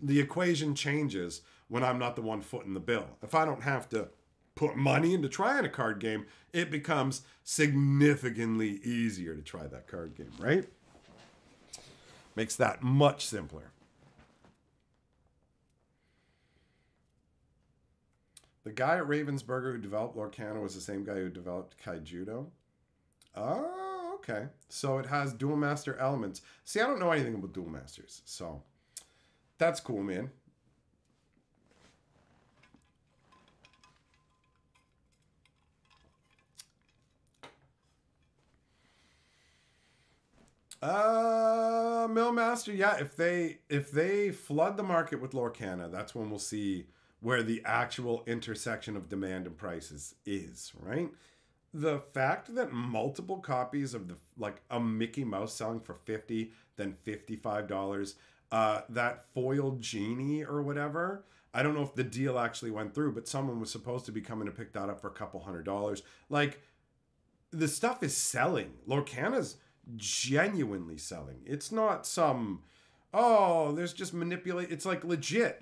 the equation changes when I'm not the one footing the bill. If I don't have to put money into trying a card game, it becomes significantly easier to try that card game, right? Makes that much simpler. The guy at Ravensburger who developed Lorcana was the same guy who developed Kaijudo. Oh, okay. So it has Duel Master elements. See, I don't know anything about Duel Masters, so that's cool, man. Millmaster, yeah. If they flood the market with Lorcana, that's when we'll see where the actual intersection of demand and prices is, right? The fact that multiple copies of the like a Mickey Mouse selling for $50, then $55, that foiled genie or whatever. I don't know if the deal actually went through, but someone was supposed to be coming to pick that up for a couple $100s. Like, the stuff is selling. Lorcana's genuinely selling. It's not some, oh, there's just manipulate. It's like legit.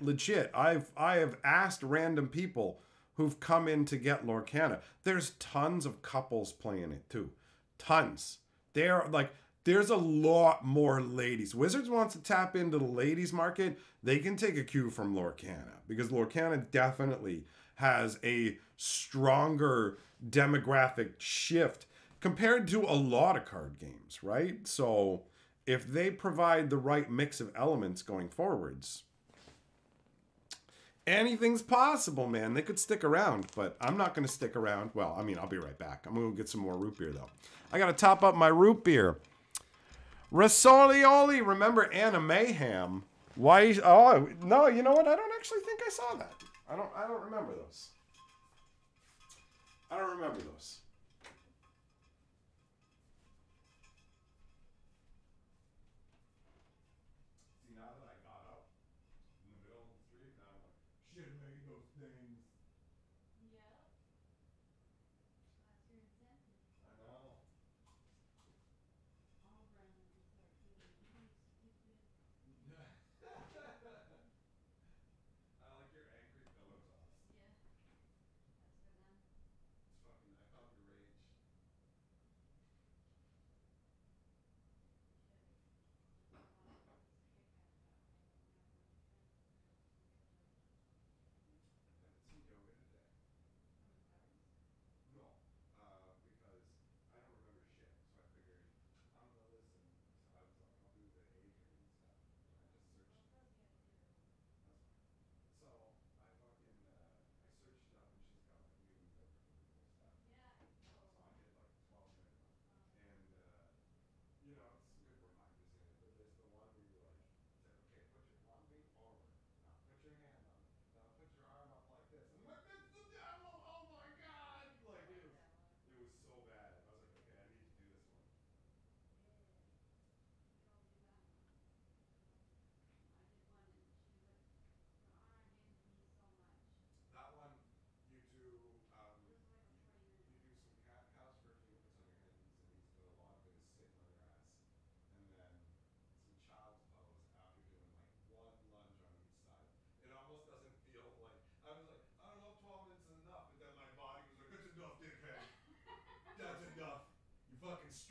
I have asked random people who've come in to get Lorcana. There's tons of couples playing it too. Tons. There's a lot more ladies. Wizards wants to tap into the ladies market. They can take a cue from Lorcana because Lorcana definitely has a stronger demographic shift compared to a lot of card games, right? So if they provide the right mix of elements going forwards, anything's possible, man. They could stick around, but I'm not going to stick around. Well, I mean, I'll be right back. I'm going to get some more root beer, though. I got to top up my root beer. Rasolioli, remember Anna Mayhem? Why? Oh, no, you know what? I don't actually think I saw that. I don't remember those. I don't remember those.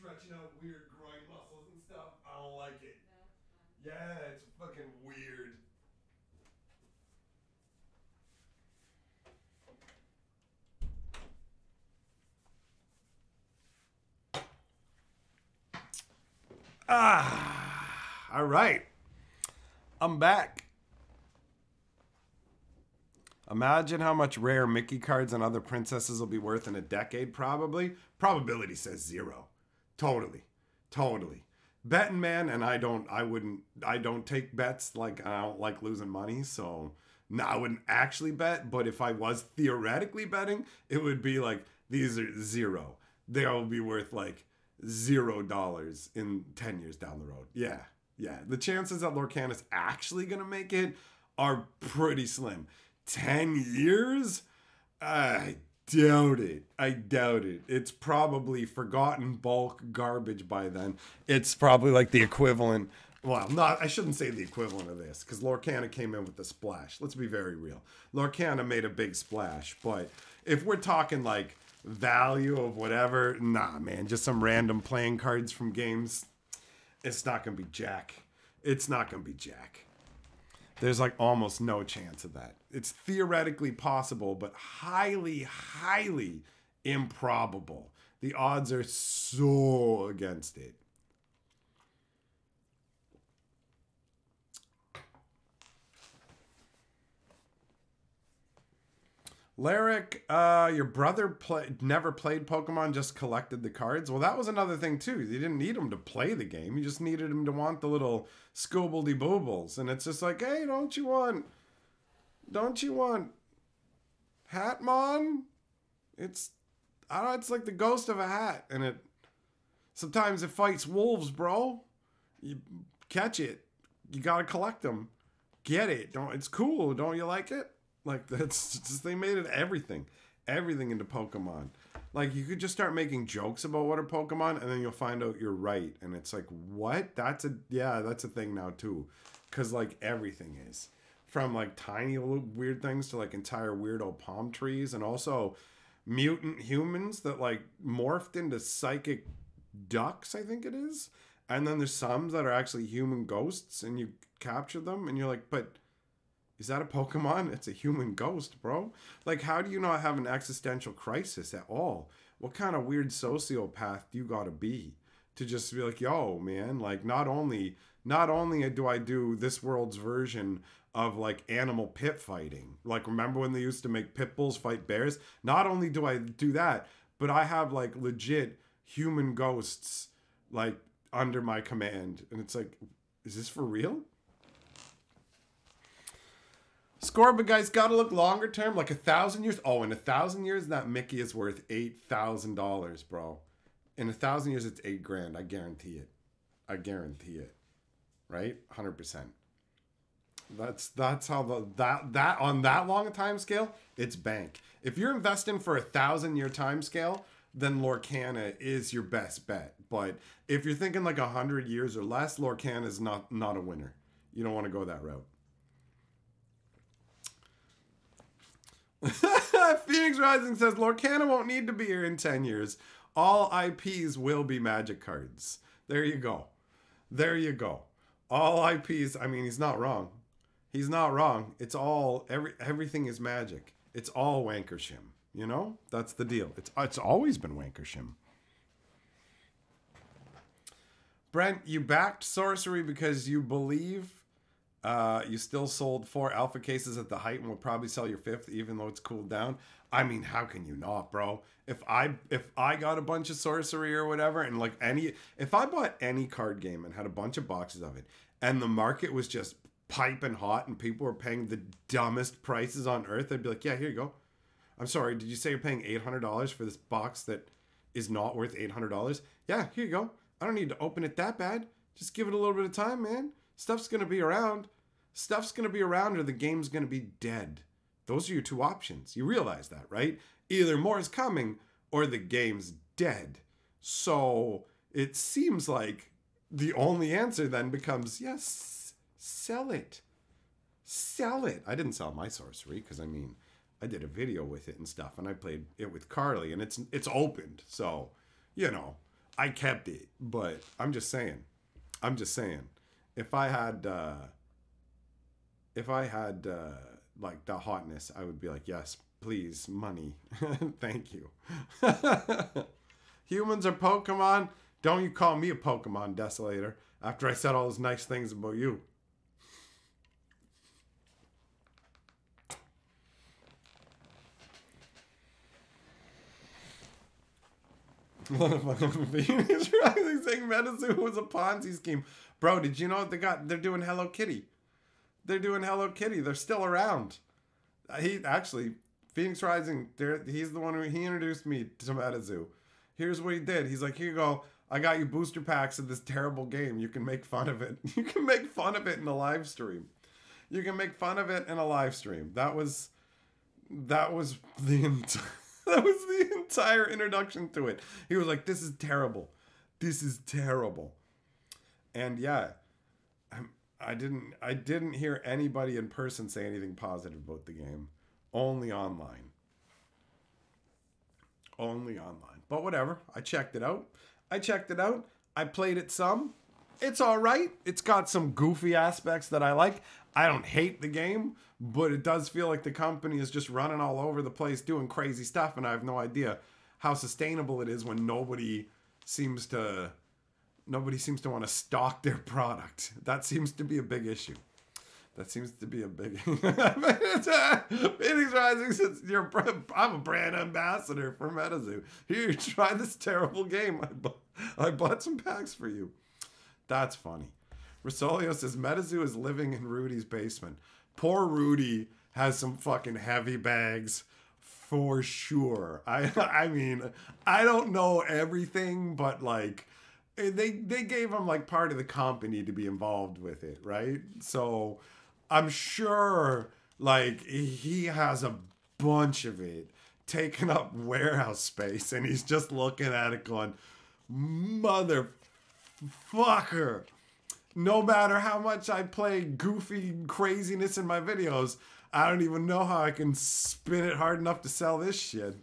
stretching out weird groin muscles and stuff. I don't like it. Yeah, it's fucking weird. All right. I'm back. Imagine how much rare Mickey cards and other princesses will be worth in a decade, probably. Probability says 0. Totally. Betting man, and I don't take bets, like I don't like losing money, so no, I wouldn't actually bet, but if I was theoretically betting, it would be like, these are 0. They'll be worth like $0 in 10 years down the road. Yeah. The chances that Lorcana's actually gonna make it are pretty slim. 10 years? I doubt it. It's probably forgotten bulk garbage by then. It's probably like the equivalent. Well, I shouldn't say the equivalent of this, because Lorcana came in with a splash. Let's be very real. Lorcana made a big splash, but if we're talking like value of whatever, nah, man, just some random playing cards from games, it's not gonna be jack. There's like almost no chance of that. It's theoretically possible, but highly improbable. The odds are so against it. Lyric, your brother never played Pokemon, just collected the cards. Well, that was another thing too. You didn't need him to play the game. You just needed him to want the little Scoobledy Boobles. And it's just like, hey, don't you want Hatmon? It's like the ghost of a hat, and sometimes it fights wolves, bro. You catch it. You gotta collect them. Get it. It's cool. Don't you like it? Like, that's just, they made it everything into Pokemon. Like, you could just start making jokes about what are Pokemon, and then you'll find out you're right. And it's like, what? That's a thing now too. Because, like, everything is. From, like, tiny little weird things to, like, entire weirdo palm trees. And also mutant humans that, like, morphed into psychic ducks, I think it is. And then there's some that are actually human ghosts, and you capture them, and you're like, but is that a Pokemon? It's a human ghost, bro. Like, how do you not have an existential crisis at all? What kind of weird sociopath do you gotta be to just be like, yo, man, like, not only do I do this world's version of, like, animal pit fighting. Like, remember when they used to make pit bulls fight bears? Not only do I do that, but I have, like, legit human ghosts, like, under my command. And it's like, is this for real? Scorba guys, gotta look longer term, like 1,000 years. Oh, in 1,000 years, that Mickey is worth $8,000, bro. In 1,000 years, it's $8,000. I guarantee it. Right? 100%. That's how that on that long a time scale, it's bank. If you're investing for 1,000-year time scale, then Lorcana is your best bet. But if you're thinking like 100 years or less, Lorcana is not a winner. You don't want to go that route. Phoenix Rising says Lorcana won't need to be here in 10 years. All IPs will be Magic cards. There you go. All IPs. I mean, he's not wrong. It's all everything is Magic. It's all Wankershim. You know, that's the deal. It's always been Wankershim. Brent, you backed sorcery because you believe. You still sold 4 alpha cases at the height and will probably sell your 5th even though it's cooled down. I mean, how can you not, bro? If I got a bunch of sorcery or whatever, and like if I bought any card game and had a bunch of boxes of it, and the market was just piping hot and people were paying the dumbest prices on earth, I'd be like, yeah, here you go. I'm sorry, did you say you're paying $800 for this box that is not worth $800? Yeah, here you go. I don't need to open it that bad. Just give it a little bit of time, man. Stuff's going to be around. Or the game's going to be dead. Those are your 2 options. You realize that, right? Either more is coming or the game's dead. So it seems like the only answer then becomes, yes, sell it. Sell it. I didn't sell my sorcery because, I mean, I did a video with it and stuff, and I played it with Carly, and it's opened. So, you know, I kept it, but I'm just saying. If I had like the hotness, I would be like, yes, please, money. Thank you. Humans are Pokemon. Don't you call me a Pokemon desolator after I said all those nice things about you. Phoenix Rising saying Medizu was a Ponzi scheme. Bro, did you know what they got? They're doing Hello Kitty. They're still around. He actually, Phoenix Rising, he's the one who he introduced me to Medizu. Here's what he did. He's like, here you go. I got you booster packs of this terrible game. You can make fun of it. You can make fun of it in a live stream. You can make fun of it in a live stream. That was the entire introduction to it. He was like, this is terrible. This is terrible. And yeah, I didn't hear anybody in person say anything positive about the game. Only online. But whatever. I checked it out. I played it some. It's all right. It's got some goofy aspects that I like. I don't hate the game, but it does feel like the company is just running all over the place doing crazy stuff, and I have no idea how sustainable it is when nobody seems to want to stock their product. That seems to be a big issue. Phoenix Rising says, I'm a brand ambassador for Medizu. Here, try this terrible game. I bought some packs for you. That's funny. Rosolio says, Medizu is living in Rudy's basement. Poor Rudy has some fucking heavy bags for sure. I mean, I don't know everything, but like, they gave him like part of the company to be involved with it, right? So I'm sure like he has a bunch of it taking up warehouse space, and he's just looking at it going, motherfucker. No matter how much I play goofy craziness in my videos, I don't even know how I can spin it hard enough to sell this shit.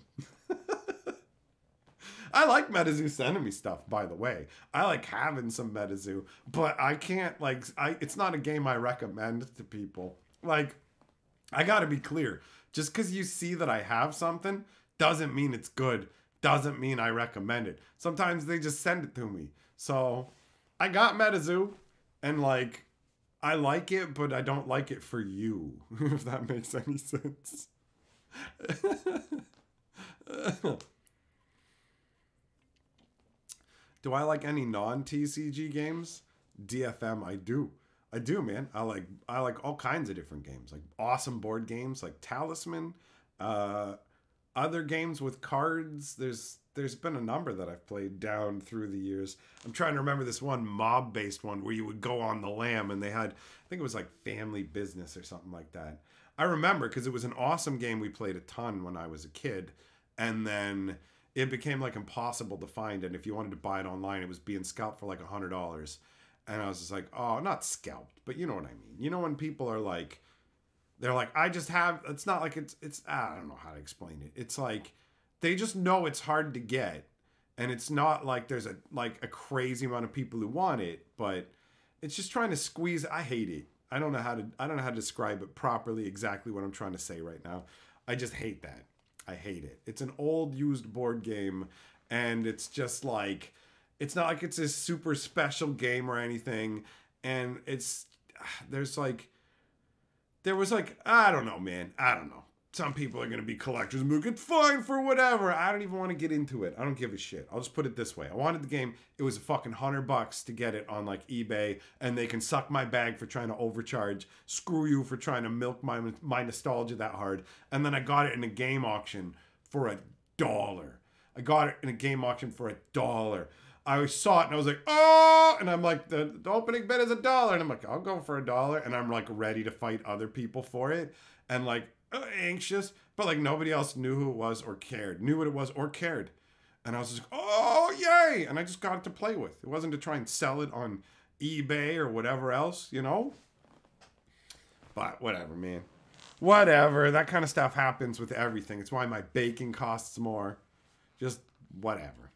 I like Medizu sending me stuff, by the way. I like having some Medizu, but I can't, like, it's not a game I recommend to people. Like, I gotta be clear. Just because you see that I have something doesn't mean it's good. Doesn't mean I recommend it. Sometimes they just send it to me. So, I got Medizu, and, like, I like it, but I don't like it for you, if that makes any sense. Do I like any non-TCG games? DFM, I do. I do, man. I like all kinds of different games. Like awesome board games like Talisman. Other games with cards. There's been a number that I've played down through the years. I'm trying to remember this one mob-based one where you would go on the lam and they had, I think it was like Family Business or something like that. I remember because it was an awesome game we played a ton when I was a kid. And then it became like impossible to find, and if you wanted to buy it online, it was being scalped for like $100. And I was just like, oh, not scalped, but you know what I mean. You know when people are like, they're like, I just have, it's not like it's I don't know how to explain it. It's like, they just know it's hard to get, and it's not like there's a crazy amount of people who want it, but it's just trying to squeeze. I hate it. I don't know how to describe it properly, exactly what I'm trying to say right now. I just hate that. I hate it. It's an old used board game, and it's just like, it's not like it's a super special game or anything. And there was like, I don't know, man. I don't know. Some people are going to be collectors and be like, it's fine for whatever. I don't even want to get into it. I don't give a shit. I'll just put it this way. I wanted the game. It was a fucking $100 to get it on like eBay, and they can suck my bag for trying to overcharge. Screw you for trying to milk my nostalgia that hard. And then I got it in a game auction for $1. I got it in a game auction for $1. I saw it and I was like, oh, and I'm like, the opening bid is $1. And I'm like, I'll go for $1. And I'm like ready to fight other people for it. And like, anxious, but like nobody else knew who it was or cared, knew what it was or cared. And I was just, oh, yay. And I just got it to play with. It wasn't to try and sell it on eBay or whatever else, you know? But whatever, man. Whatever. That kind of stuff happens with everything. It's why my baking costs more. Just whatever.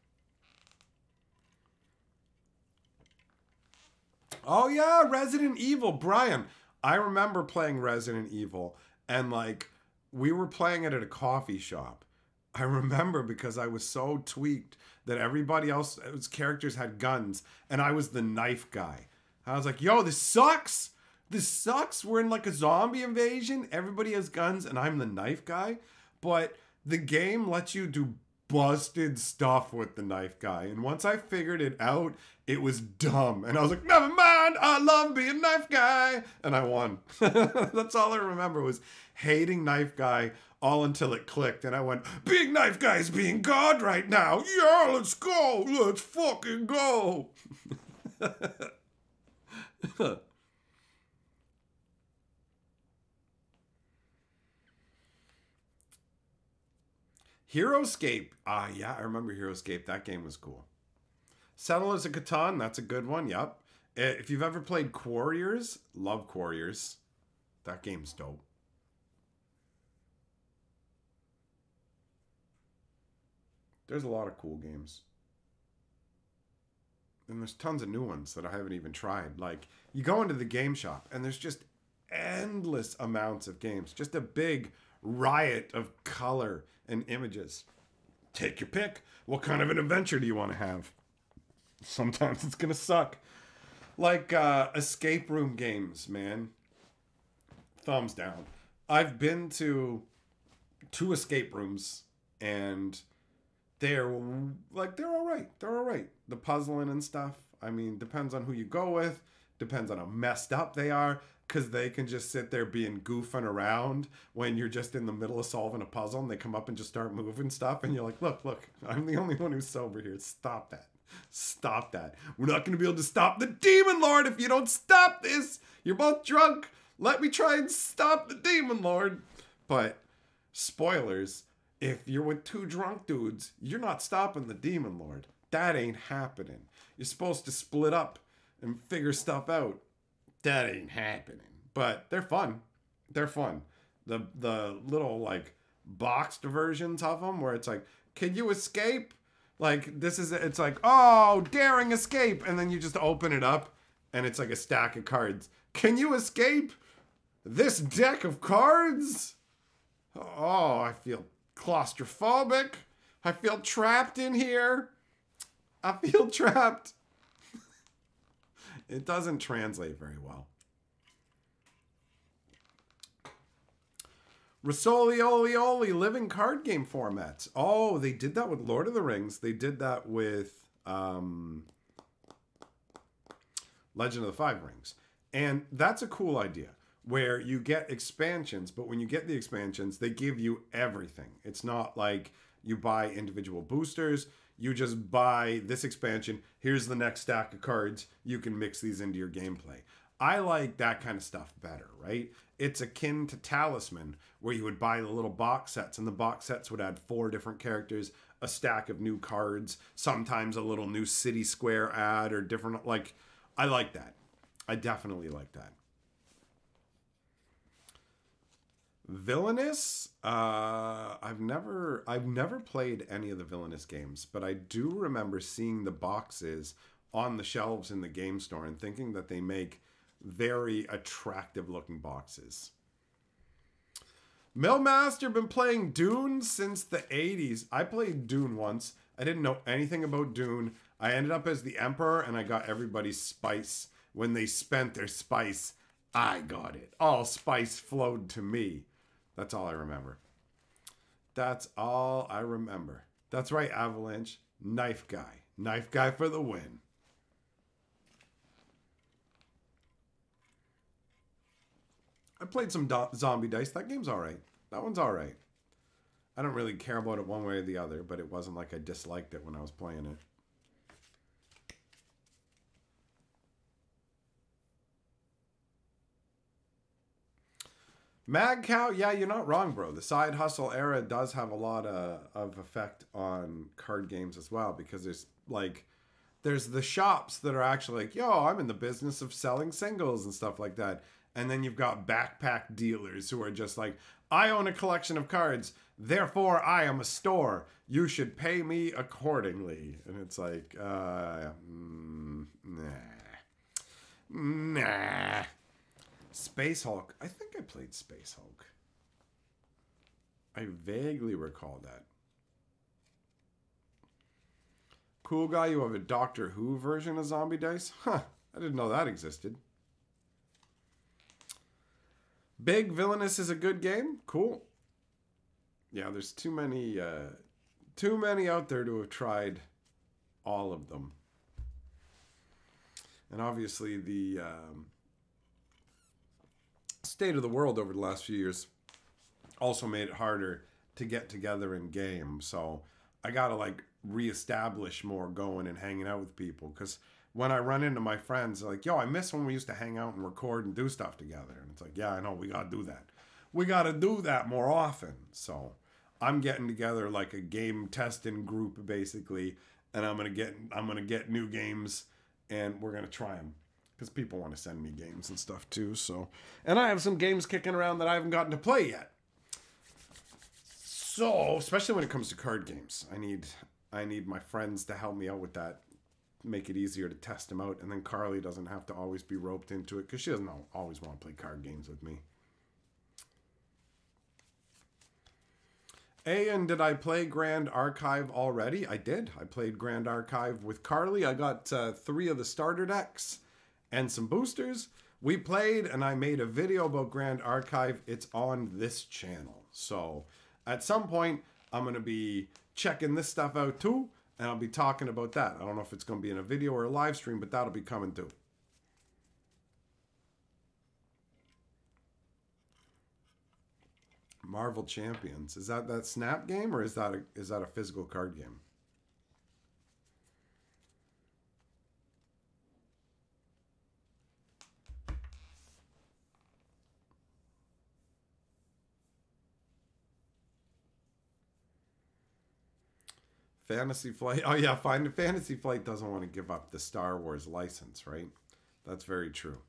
Oh yeah, Resident Evil, Brian. I remember playing Resident Evil, and like we were playing it at a coffee shop. I remember because I was so tweaked that everybody else's characters had guns, and I was the knife guy. I was like, "Yo, this sucks. This sucks. We're in like a zombie invasion. Everybody has guns, and I'm the knife guy." But the game lets you do busted stuff with the knife guy. And once I figured it out, it was dumb. And I was like, never mind, I love being knife guy. And I won. That's all I remember was hating knife guy all until it clicked. And I went, being knife guy is being God right now. Yeah, let's go. Let's fucking go. Heroescape. Yeah, I remember Heroescape. That game was cool. Settlers of Catan, that's a good one. Yep. If you've ever played Quarriors, love Quarriors. That game's dope. There's a lot of cool games. And there's tons of new ones that I haven't even tried. Like, you go into the game shop and there's just endless amounts of games. Just a big riot of color and images. Take your pick. What kind of an adventure do you want to have? Sometimes it's gonna suck. Like escape room games, man. Thumbs down. I've been to 2 escape rooms and they're all right. They're all right. The puzzling and stuff. I mean, depends on who you go with. Depends on how messed up they are. Because they can just sit there being goofing around when you're just in the middle of solving a puzzle and they come up and just start moving stuff. And you're like, look, I'm the only one who's sober here. Stop that. Stop that. We're not going to be able to stop the Demon Lord if you don't stop this. You're both drunk. Let me try and stop the Demon Lord. But spoilers, if you're with 2 drunk dudes, you're not stopping the Demon Lord. That ain't happening. You're supposed to split up and figure stuff out. That ain't happening. But they're fun. They're fun. The little like boxed versions of them where it's like, can you escape? Like it's like, oh, daring escape. And then you just open it up and it's like a stack of cards. Can you escape this deck of cards? Oh, I feel claustrophobic. I feel trapped in here. I feel trapped. It doesn't translate very well. Risoli living card game formats. Oh, they did that with Lord of the Rings. They did that with Legend of the Five Rings. And that's a cool idea where you get expansions, but when you get the expansions, they give you everything. It's not like you buy individual boosters. You just buy this expansion. Here's the next stack of cards. You can mix these into your gameplay. I like that kind of stuff better, right? It's akin to Talisman, where you would buy the little box sets, and the box sets would add 4 different characters, a stack of new cards, sometimes a little new city square ad or different, like, I like that. I definitely like that. Villainous, I've never played any of the Villainous games, but I do remember seeing the boxes on the shelves in the game store and thinking that they make very attractive looking boxes. Millmaster been playing Dune since the 80s. I played Dune once. I didn't know anything about Dune. I ended up as the Emperor and I got everybody's spice. When they spent their spice, I got it. All spice flowed to me. That's all I remember. That's all I remember. That's right, Avalanche. Knife guy. Knife guy for the win. I played some Zombie Dice. That game's alright. That one's alright. I don't really care about it one way or the other, but it wasn't like I disliked it when I was playing it. Mad Cow, yeah, you're not wrong, bro. The side hustle era does have a lot of effect on card games as well, because there's the shops that are actually like, yo, I'm in the business of selling singles and stuff like that. And then you've got backpack dealers who are just like, I own a collection of cards, therefore I am a store. You should pay me accordingly. And it's like, nah. Nah. Space Hulk. I think I played Space Hulk. I vaguely recall that. Cool guy, you have a Doctor Who version of Zombie Dice? Huh, I didn't know that existed. Big Villainous is a good game? Cool. Yeah, there's too many out there to have tried all of them. And obviously the state of the world over the last few years also made it harder to get together in game. So I gotta like reestablish more going and hanging out with people, because when I run into my friends, they're like, yo, I miss when we used to hang out and record and do stuff together. And it's like, yeah, I know, we gotta do that. We gotta do that more often. So I'm getting together like a game testing group basically, and I'm gonna get new games and we're gonna try them, because people want to send me games and stuff too. So, and I have some games kicking around that I haven't gotten to play yet. So, especially when it comes to card games, I need my friends to help me out with that, make it easier to test them out, and then Carly doesn't have to always be roped into it, because she doesn't always want to play card games with me. And did I play Grand Archive already? I did. I played Grand Archive with Carly. I got 3 of the starter decks and some boosters. We played, and I made a video about Grand Archive. It's on this channel. So at some point, I'm going to be checking this stuff out too, and I'll be talking about that. I don't know if it's going to be in a video or a live stream, but that'll be coming too. Marvel Champions. Is that Snap game, or is that a physical card game? Fantasy Flight. Oh yeah, Fantasy Flight doesn't want to give up the Star Wars license, right? That's very true.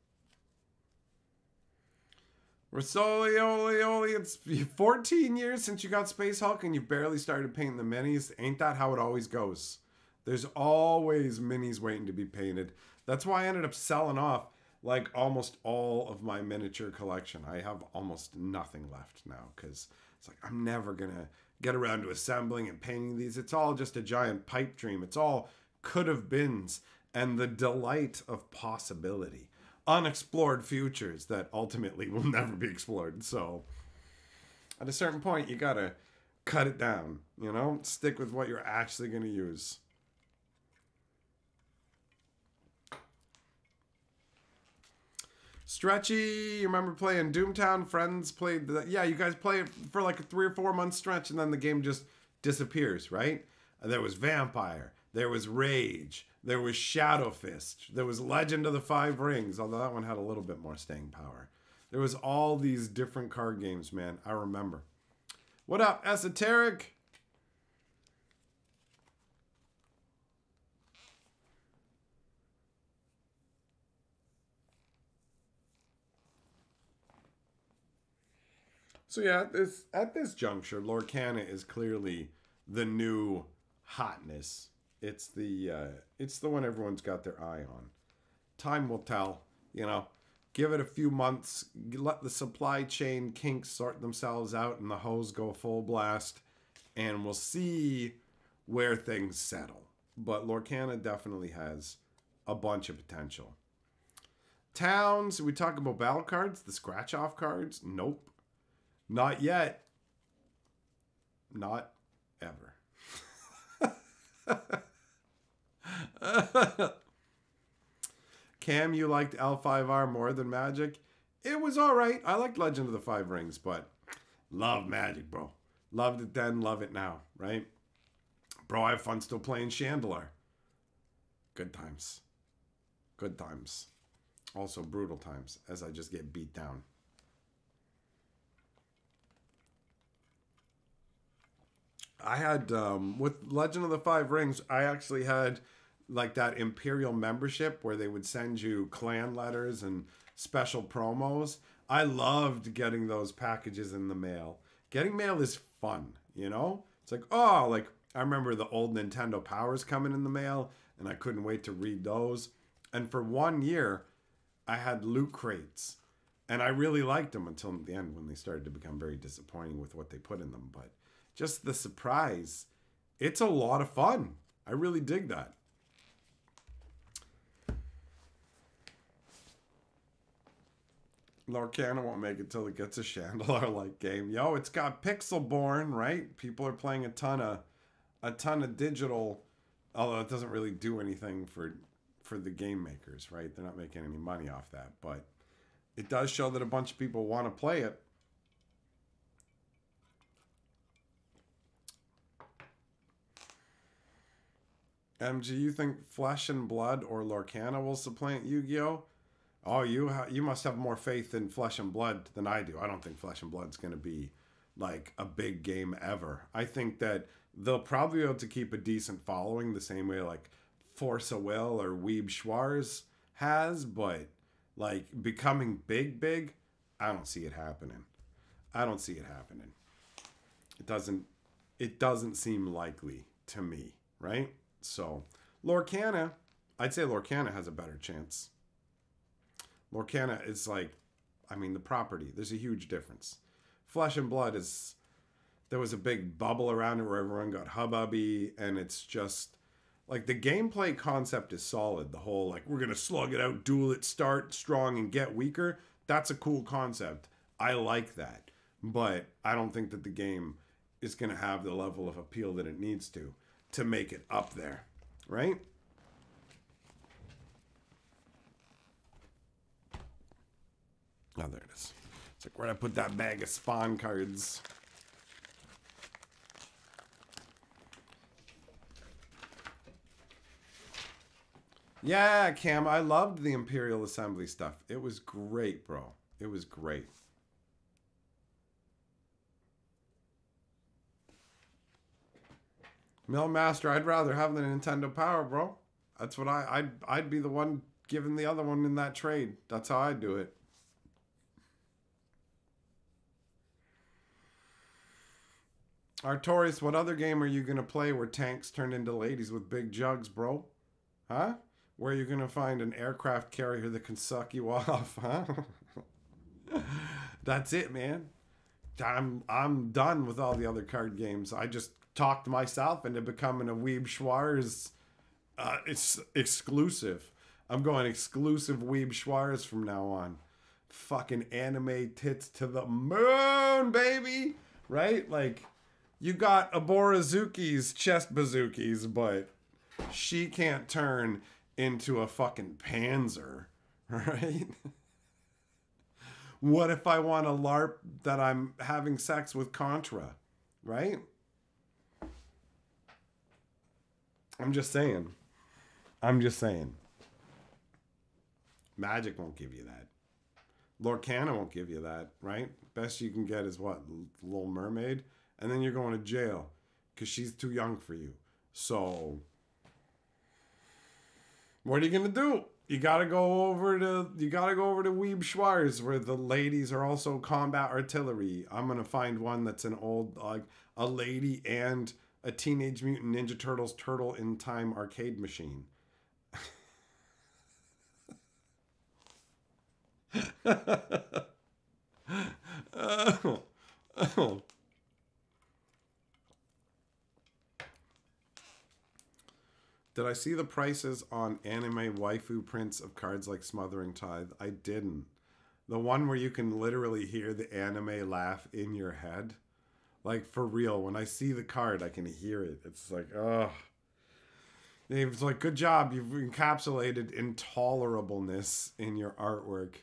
Rasoli, it's 14 years since you got Space Hulk and you barely started painting the minis. Ain't that how it always goes? There's always minis waiting to be painted. That's why I ended up selling off like almost all of my miniature collection. I have almost nothing left now, because it's like I'm never going to get around to assembling and painting these. It's all just a giant pipe dream. It's all could have beens and the delight of possibility. Unexplored futures that ultimately will never be explored. So at a certain point, you gotta cut it down, you know? Stick with what you're actually gonna use. Stretchy, you remember playing Doomtown? Friends played the, yeah, you guys play it for like a 3 or 4 month stretch, and then the game just disappears, right? And there was Vampire, there was Rage, there was Shadow Fist, there was Legend of the Five Rings, although that one had a little bit more staying power. There was all these different card games, man. I remember. What up, Esoteric? So yeah, at this juncture, Lorcana is clearly the new hotness. It's the one everyone's got their eye on. Time will tell, you know. Give it a few months, let the supply chain kinks sort themselves out and the hose go full blast, and we'll see where things settle. But Lorcana definitely has a bunch of potential. Towns, we talk about battle cards, the scratch off cards? Nope. Not yet. Not ever. Cam, you liked L5R more than Magic? It was alright. I liked Legend of the Five Rings, but love Magic, bro. Loved it then, love it now, right? Bro, I have fun still playing Chandelar. Good times. Good times. Also brutal times, as I just get beat down. I had, with Legend of the Five Rings, I actually had like that Imperial membership where they would send you clan letters and special promos. I loved getting those packages in the mail. Getting mail is fun, you know? It's like, oh, like I remember the old Nintendo Powers coming in the mail, and I couldn't wait to read those. And for 1 year, I had loot crates. And I really liked them until the end when they started to become very disappointing with what they put in them. But just the surprise, it's a lot of fun. I really dig that. Lorcana won't make it till it gets a Chandelier-like game. Yo, it's got Pixelborn, right? People are playing a ton of digital, although it doesn't really do anything for the game makers, right? They're not making any money off that, but it does show that a bunch of people want to play it. MG, you think Flesh and Blood or Lorcana will supplant Yu-Gi-Oh? Oh, you must have more faith in Flesh and Blood than I do. I don't think Flesh and Blood's going to be like a big game ever. I think that they'll probably be able to keep a decent following the same way like Force of Will or Weeb Schwarz has, but like becoming big, I don't see it happening. I don't see it happening. It doesn't seem likely to me, right? So, Lorcana, I'd say Lorcana has a better chance. Lorcana is like, I mean, the property, there's a huge difference. Flesh and Blood is, there was a big bubble around it where everyone got hubbubby, and it's just, like, the gameplay concept is solid. The whole, like, we're going to slug it out, duel it, start strong, and get weaker. That's a cool concept. I like that. But I don't think that the game is going to have the level of appeal that it needs to make it up there. Right? Oh, there it is. It's like, where'd I put that bag of Spawn cards? Yeah, Cam, I loved the Imperial Assembly stuff. It was great, bro. It was great. Millmaster, I'd rather have the Nintendo Power, bro. That's what I'd be the one giving the other one in that trade. That's how I do it. Artorias, what other game are you going to play where tanks turn into ladies with big jugs, bro? Huh? Where are you going to find an aircraft carrier that can suck you off, huh? That's it, man. I'm done with all the other card games. I just talked myself into becoming a Weeb Schwarz. It's exclusive. I'm going exclusive Weeb Schwarz from now on. Fucking anime tits to the moon, baby! Right? Like, you got Aborizuki's chest bazookies, but she can't turn into a fucking panzer, right? What if I want a LARP that I'm having sex with Contra, right? I'm just saying. Magic won't give you that. Lorcana won't give you that, right? Best you can get is what? Little Mermaid? And then you're going to jail because she's too young for you. So, what are you gonna do? You gotta go over to Weeb Schwarz where the ladies are also combat artillery. I'm gonna find one that's an old like a lady and a Teenage Mutant Ninja Turtles Turtle in Time arcade machine. Oh. Did I see the prices on anime waifu prints of cards like Smothering Tithe? I didn't. The one where you can literally hear the anime laugh in your head. Like, for real, when I see the card, I can hear it. It's like, ugh. It's like, good job. You've encapsulated intolerableness in your artwork.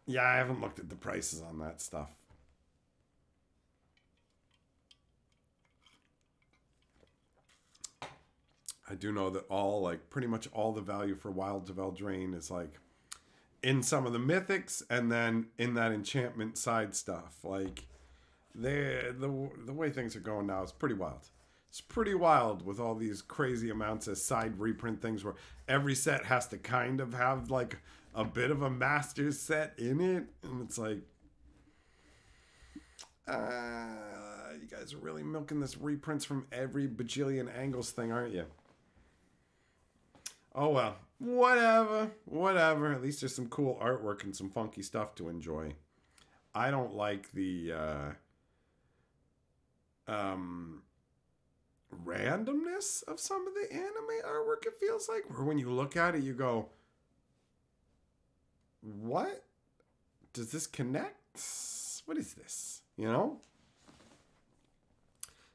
Yeah, I haven't looked at the prices on that stuff. I do know that pretty much all the value for Wild to Veldrain is like in some of the mythics and then in that enchantment side stuff. Like the way things are going now is pretty wild. It's pretty wild with all these crazy amounts of side reprint things where every set has to kind of have like a bit of a master set in it. And it's like, you guys are really milking this reprints from every bajillion angles thing, aren't you? Oh well, whatever, whatever. At least there's some cool artwork and some funky stuff to enjoy. I don't like the um, randomness of some of the anime artwork. It feels like, where when you look at it, you go, "What? Does this connect? What is this?" You know?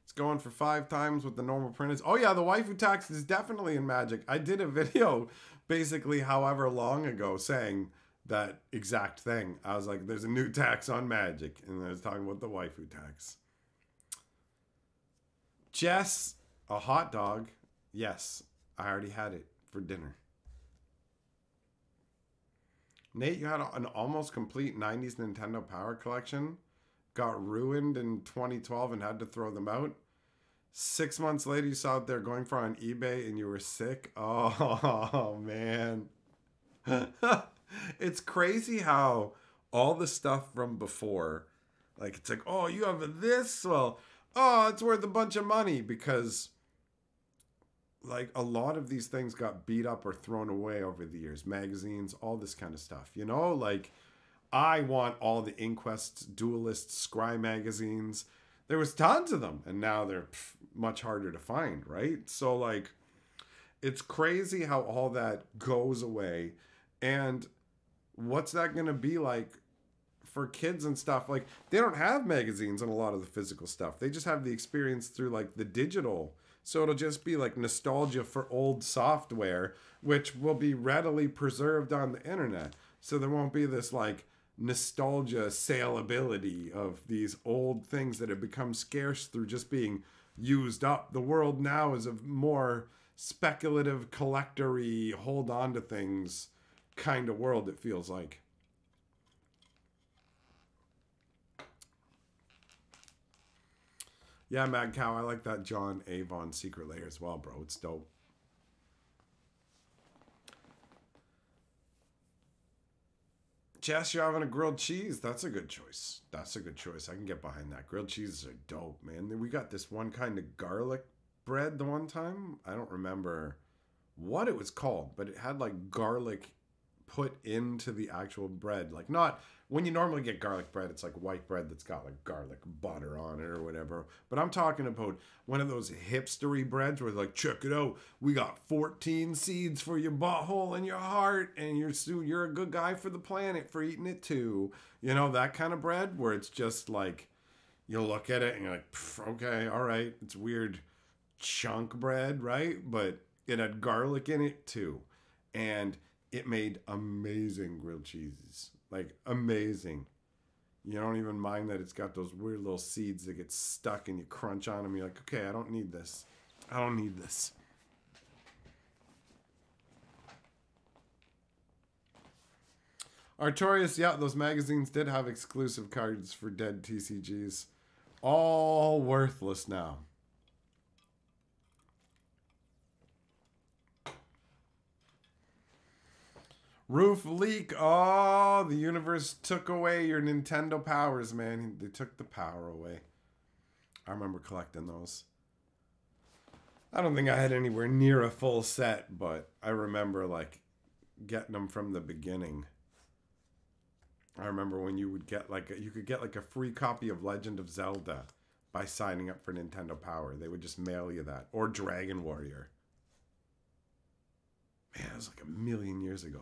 It's going for 5 times what the normal print is. Oh yeah, the waifu tax is definitely in Magic. I did a video basically however long ago saying that exact thing. I was like, there's a new tax on Magic, and I was talking about the waifu tax. Jess, a hot dog. Yes, I already had it for dinner. Nate, you had an almost complete 90s Nintendo Power collection. Got ruined in 2012 and had to throw them out. 6 months later, you saw it there going for on eBay and you were sick. Oh, man. It's crazy how all the stuff from before, like, it's like, oh, you have this? Well, oh, it's worth a bunch of money, because like a lot of these things got beat up or thrown away over the years. Magazines, all this kind of stuff, you know? Like, I want all the Inquests, Duelists, Scry magazines. There was tons of them, and now they're much harder to find, right? So, like, it's crazy how all that goes away. And what's that going to be like for kids and stuff? Like, they don't have magazines and a lot of the physical stuff. They just have the experience through, like, the digital. So it'll just be like nostalgia for old software, which will be readily preserved on the internet. So there won't be this, like, nostalgia saleability of these old things that have become scarce through just being used up. The world now is a more speculative, collectory, hold on to things kind of world, it feels like. Yeah, Mad Cow, I like that John Avon Secret Lair as well, bro. It's dope. Jess, you're having a grilled cheese. That's a good choice. That's a good choice. I can get behind that. Grilled cheeses are dope, man. We got this one kind of garlic bread the one time. I don't remember what it was called, but it had like garlic put into the actual bread. Like, not when you normally get garlic bread, it's like white bread that's got like garlic butter on it or whatever. But I'm talking about one of those hipstery breads where like, check it out, we got 14 seeds for your butthole and your heart, and you're a good guy for the planet for eating it too. You know, that kind of bread where it's just like, you look at it and you're like, okay, all right, it's weird chunk bread, right? But it had garlic in it too. And it made amazing grilled cheeses. Like, amazing. You don't even mind that it's got those weird little seeds that get stuck and you crunch on them. You're like, okay, I don't need this. I don't need this. Artorius, yeah, those magazines did have exclusive cards for dead TCGs. All worthless now. Roof leak. Oh, the universe took away your Nintendo powers, man. They took the power away. I remember collecting those. I don't think I had anywhere near a full set, but I remember like getting them from the beginning. I remember when you would get like you could get like a free copy of Legend of Zelda by signing up for Nintendo Power. They would just mail you that, or Dragon Warrior. Man, it was like a million years ago.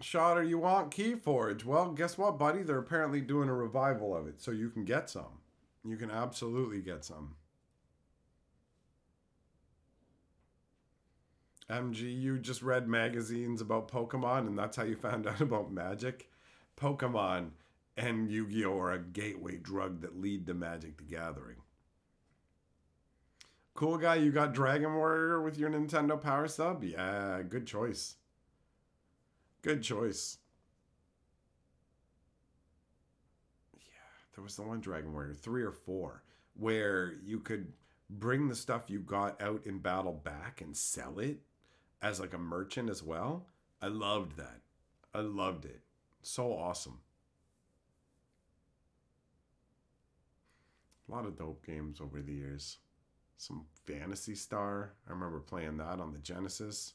Shotter, you want Keyforge? Well, guess what, buddy? They're apparently doing a revival of it, so you can get some. You can absolutely get some. MG, you just read magazines about Pokemon, and that's how you found out about Magic? Pokemon and Yu-Gi-Oh! Are a gateway drug that lead to Magic the Gathering. Cool guy, you got Dragon Warrior with your Nintendo Power sub? Yeah, good choice. Good choice. Yeah, there was the one Dragon Warrior, 3 or 4. where you could bring the stuff you got out in battle back and sell it as like a merchant as well. I loved that. I loved it. So awesome. A lot of dope games over the years. Some Phantasy Star. I remember playing that on the Genesis.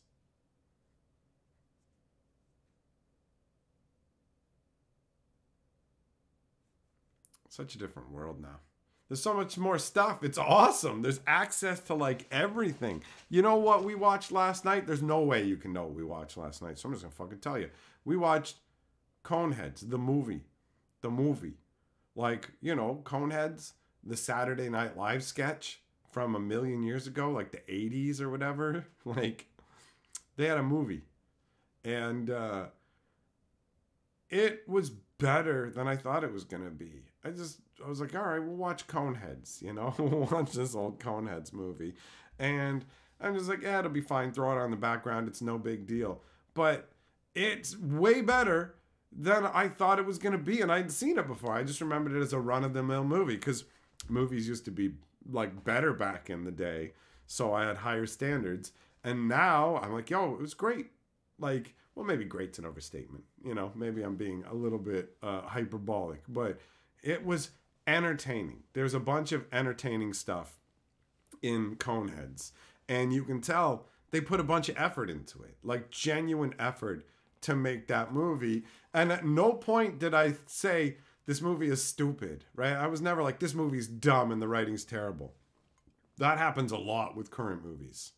Such a different world now. There's so much more stuff. It's awesome. There's access to like everything. You know what we watched last night? There's no way you can know what we watched last night. So I'm just going to fucking tell you. We watched Coneheads, the movie. The movie. Like, you know, Coneheads, the Saturday Night Live sketch from a million years ago, like the 80s or whatever. Like, they had a movie. And it was better than I thought it was going to be. I was like, all right, we'll watch Coneheads, you know, we'll watch this old Coneheads movie. And I'm just like, yeah, it'll be fine. Throw it on the background. It's no big deal. But it's way better than I thought it was going to be. And I'd seen it before. I just remembered it as a run-of-the-mill movie because movies used to be like better back in the day. So I had higher standards. And now I'm like, yo, it was great. Like, well, maybe great's an overstatement. You know, maybe I'm being a little bit hyperbolic. But it was entertaining. There's a bunch of entertaining stuff in Coneheads. And you can tell they put a bunch of effort into it. Like genuine effort to make that movie. And at no point did I say this movie is stupid, right? I was never like, this movie's dumb and the writing's terrible. That happens a lot with current movies.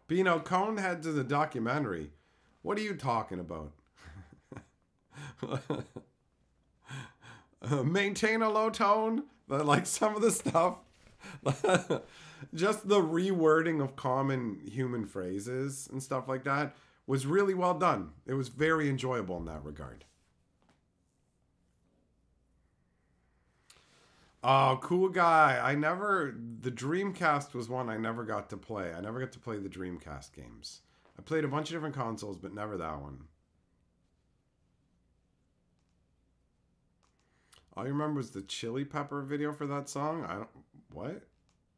But you know, Coneheads is a documentary. What are you talking about? Maintain a low tone. Like some of the stuff. Just the rewording of common human phrases and stuff like that was really well done. It was very enjoyable in that regard. Oh, cool guy. The Dreamcast was one I never got to play. I never got to play the Dreamcast games. I played a bunch of different consoles, but never that one. All you remember was the Chili Pepper video for that song? What?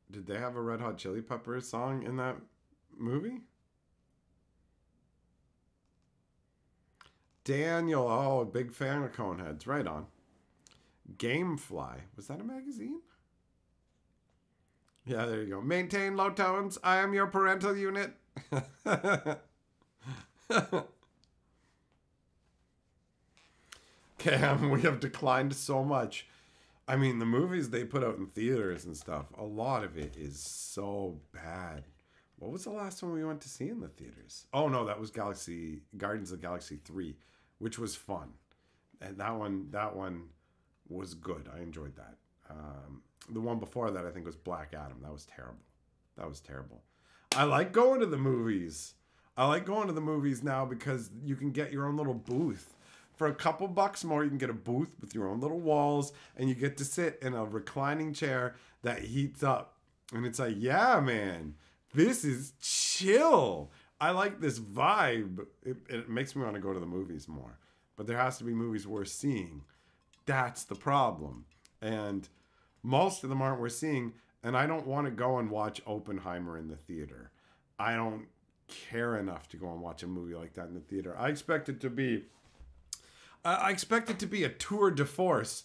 Did they have a Red Hot Chili Peppers song in that movie? Daniel, oh, big fan of Coneheads. Right on. Gamefly. Was that a magazine? Yeah, there you go. Maintain low tones. I am your parental unit. Cam, we have declined so much. I mean, the movies they put out in theaters and stuff, a lot of it is so bad. What was the last one we went to see in the theaters? Oh, no, that was Guardians of the Galaxy 3, which was fun. And that one was good. I enjoyed that. The one before that, I think, was Black Adam. That was terrible. I like going to the movies. I like going to the movies now because you can get your own little booth. For a couple bucks more, you can get a booth with your own little walls, and you get to sit in a reclining chair that heats up. And it's like, yeah, man, this is chill. I like this vibe. It makes me want to go to the movies more. But there has to be movies worth seeing. That's the problem. And most of them aren't worth seeing, and I don't want to go and watch Oppenheimer in the theater. I don't care enough to go and watch a movie like that in the theater. I expect it to be a tour de force,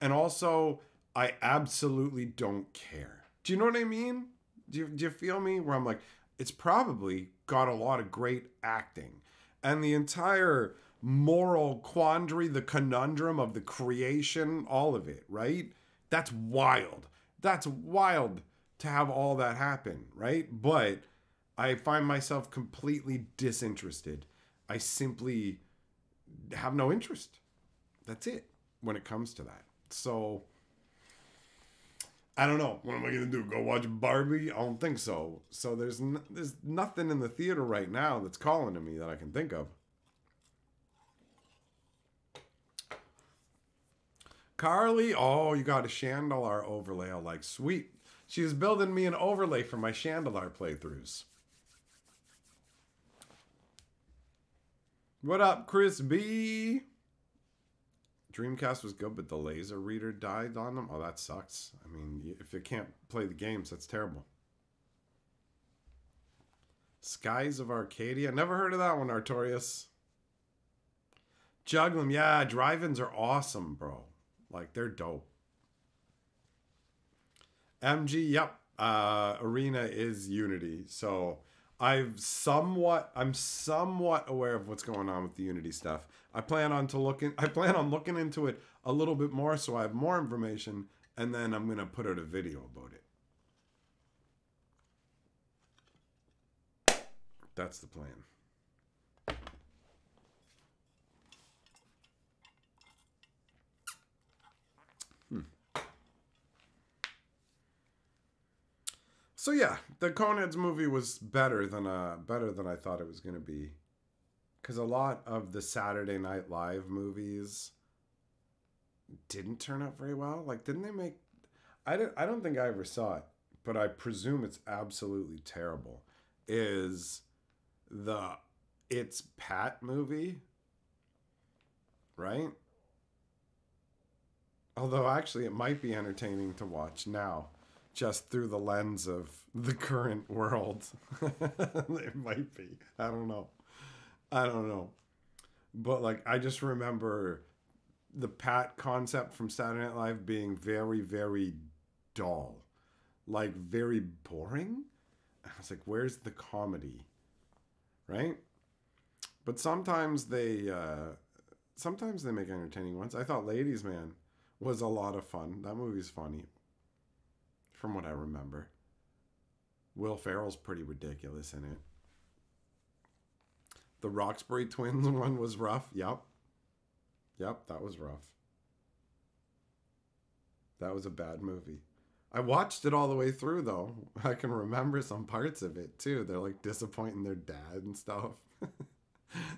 and also I absolutely don't care. Do you know what I mean? Do you feel me? Where I'm like, it's probably got a lot of great acting, and the entire moral quandary, the conundrum of the creation, all of it, right? That's wild. That's wild to have all that happen, right? But I find myself completely disinterested. I simply have no interest. That's it when it comes to that. So I don't know. What am I going to do? Go watch Barbie? I don't think so. So there's nothing in the theater right now that's calling to me that I can think of. Carly, oh, you got a Chandelar overlay. I like, sweet. She's building me an overlay for my Chandelar playthroughs. What up, Chris B? Dreamcast was good, but the laser reader died on them. Oh, that sucks. I mean, if it can't play the games, that's terrible. Skies of Arcadia. Never heard of that one, Artorias. Juggling. Yeah, drive-ins are awesome, bro. Like, they're dope. MG, yep. Arena is Unity. So I'm somewhat aware of what's going on with the Unity stuff. I plan on looking into it a little bit more so I have more information, and then I'm gonna put out a video about it. That's the plan. So yeah, the Coneheads movie was better than I thought it was gonna be, because a lot of the Saturday Night Live movies didn't turn out very well. Like, didn't they make? I don't think I ever saw it, but I presume it's absolutely terrible. Is the It's Pat movie, right? Although actually, it might be entertaining to watch now, just through the lens of the current world. It might be. I don't know. But like, I just remember the Pat concept from Saturday Night Live being very, very dull. Like, very boring. I was like, where's the comedy? Right? But sometimes they make entertaining ones. I thought Ladies Man was a lot of fun. That movie's funny, from what I remember. Will Ferrell's pretty ridiculous in it. The Roxbury Twins one was rough. Yep, that was rough. That was a bad movie. I watched it all the way through, though. I can remember some parts of it, too. They're, like, disappointing their dad and stuff.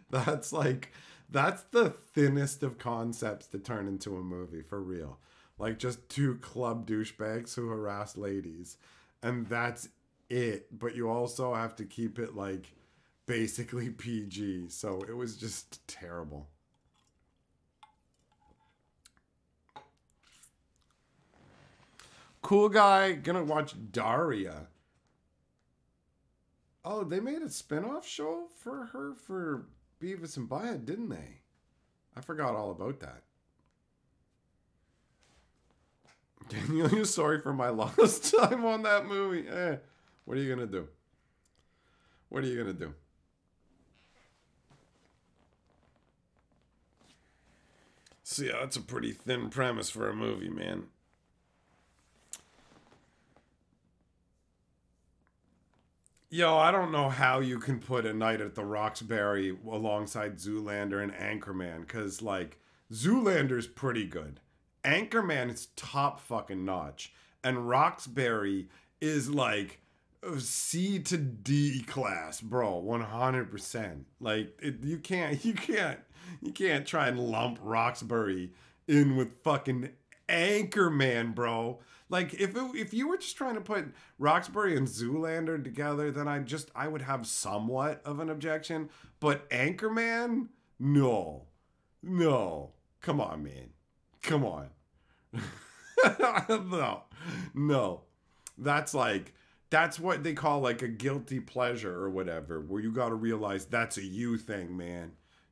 That's the thinnest of concepts to turn into a movie, for real. Like, just two club douchebags who harass ladies. And that's it. But you also have to keep it, like, basically PG. So it was just terrible. Cool guy, gonna watch Daria. Oh, they made a spin-off show for her for Beavis and Butthead, didn't they? I forgot all about that. Daniel, you're sorry for my lost time on that movie. What are you gonna do? What are you gonna do? So yeah, that's a pretty thin premise for a movie, man. Yo, I don't know how you can put A Night at the Roxbury alongside Zoolander and Anchorman, because, like, Zoolander's pretty good. Anchorman is top fucking notch. And Roxbury is, like, C to D class, bro. 100%. Like, you can't try and lump Roxbury in with fucking Anchorman, bro. Like, if you were just trying to put Roxbury and Zoolander together, then I would have somewhat of an objection. But Anchorman? No. Come on, man. Come on. No. That's what they call, like, a guilty pleasure or whatever, where you gotta realize that's a you thing, man.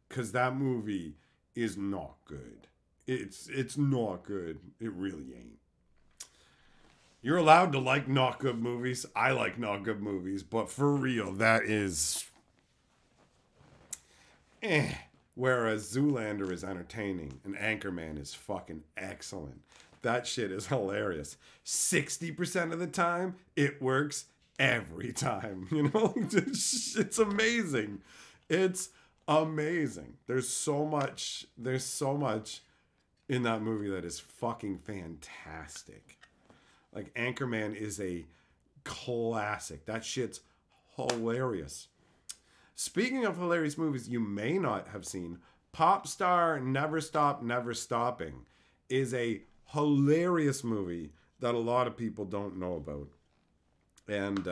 'Cause that movie is not good. It's not good. It really ain't. You're allowed to like not good movies. I like not good movies, but for real, that is Whereas Zoolander is entertaining and Anchorman is fucking excellent. That shit is hilarious. 60% of the time, it works every time. You know? It's amazing. It's amazing. There's so much in that movie that is fucking fantastic. Like, Anchorman is a classic. That shit's hilarious. Speaking of hilarious movies you may not have seen, Popstar Never Stop Never Stopping is a hilarious movie that a lot of people don't know about. And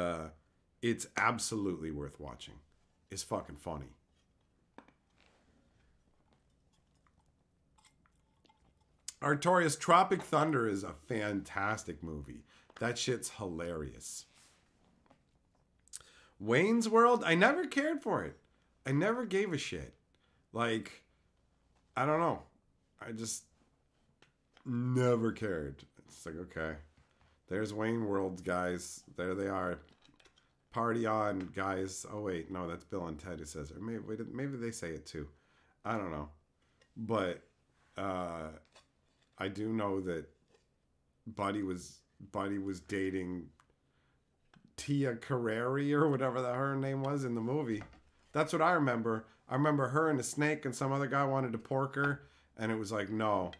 it's absolutely worth watching. It's fucking funny. Artorias, Tropic Thunder is a fantastic movie. That shit's hilarious. Wayne's World, I never cared for it. I never gave a shit. Like, I don't know. I just never cared. It's like, okay. There's Wayne World, guys. There they are. Party on, guys. Oh, wait. No, that's Bill and Ted who says it. Or maybe they say it too. I don't know. But I do know that Buddy was dating Tia Carrere or whatever that her name was in the movie. That's what I remember. I remember her and a snake and some other guy wanted to pork her, and it was like, no.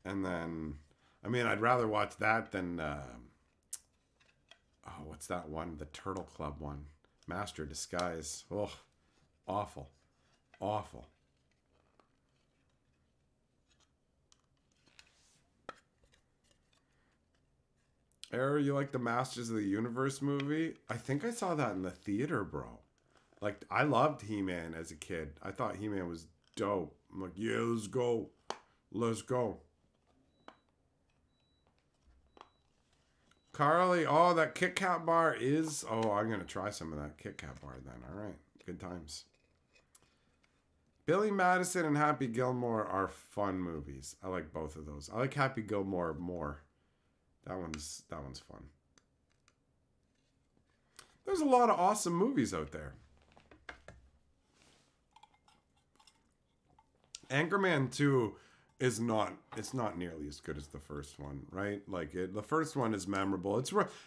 And then, I mean, I'd rather watch that than, what's that one? The Turtle Club one. Master of Disguise. Oh, awful. Awful. Error, you like the Masters of the Universe movie? I think I saw that in the theater, bro. Like, I loved He-Man as a kid. I thought He-Man was dope. I'm like, yeah, let's go. Let's go. Carly, oh, that Kit Kat bar is... Oh, I'm going to try some of that Kit Kat bar then. All right. Good times. Billy Madison and Happy Gilmore are fun movies. I like both of those. I like Happy Gilmore more. That one's fun. There's a lot of awesome movies out there. Anchorman 2 is not, it's not nearly as good as the first one, right? Like the first one is memorable.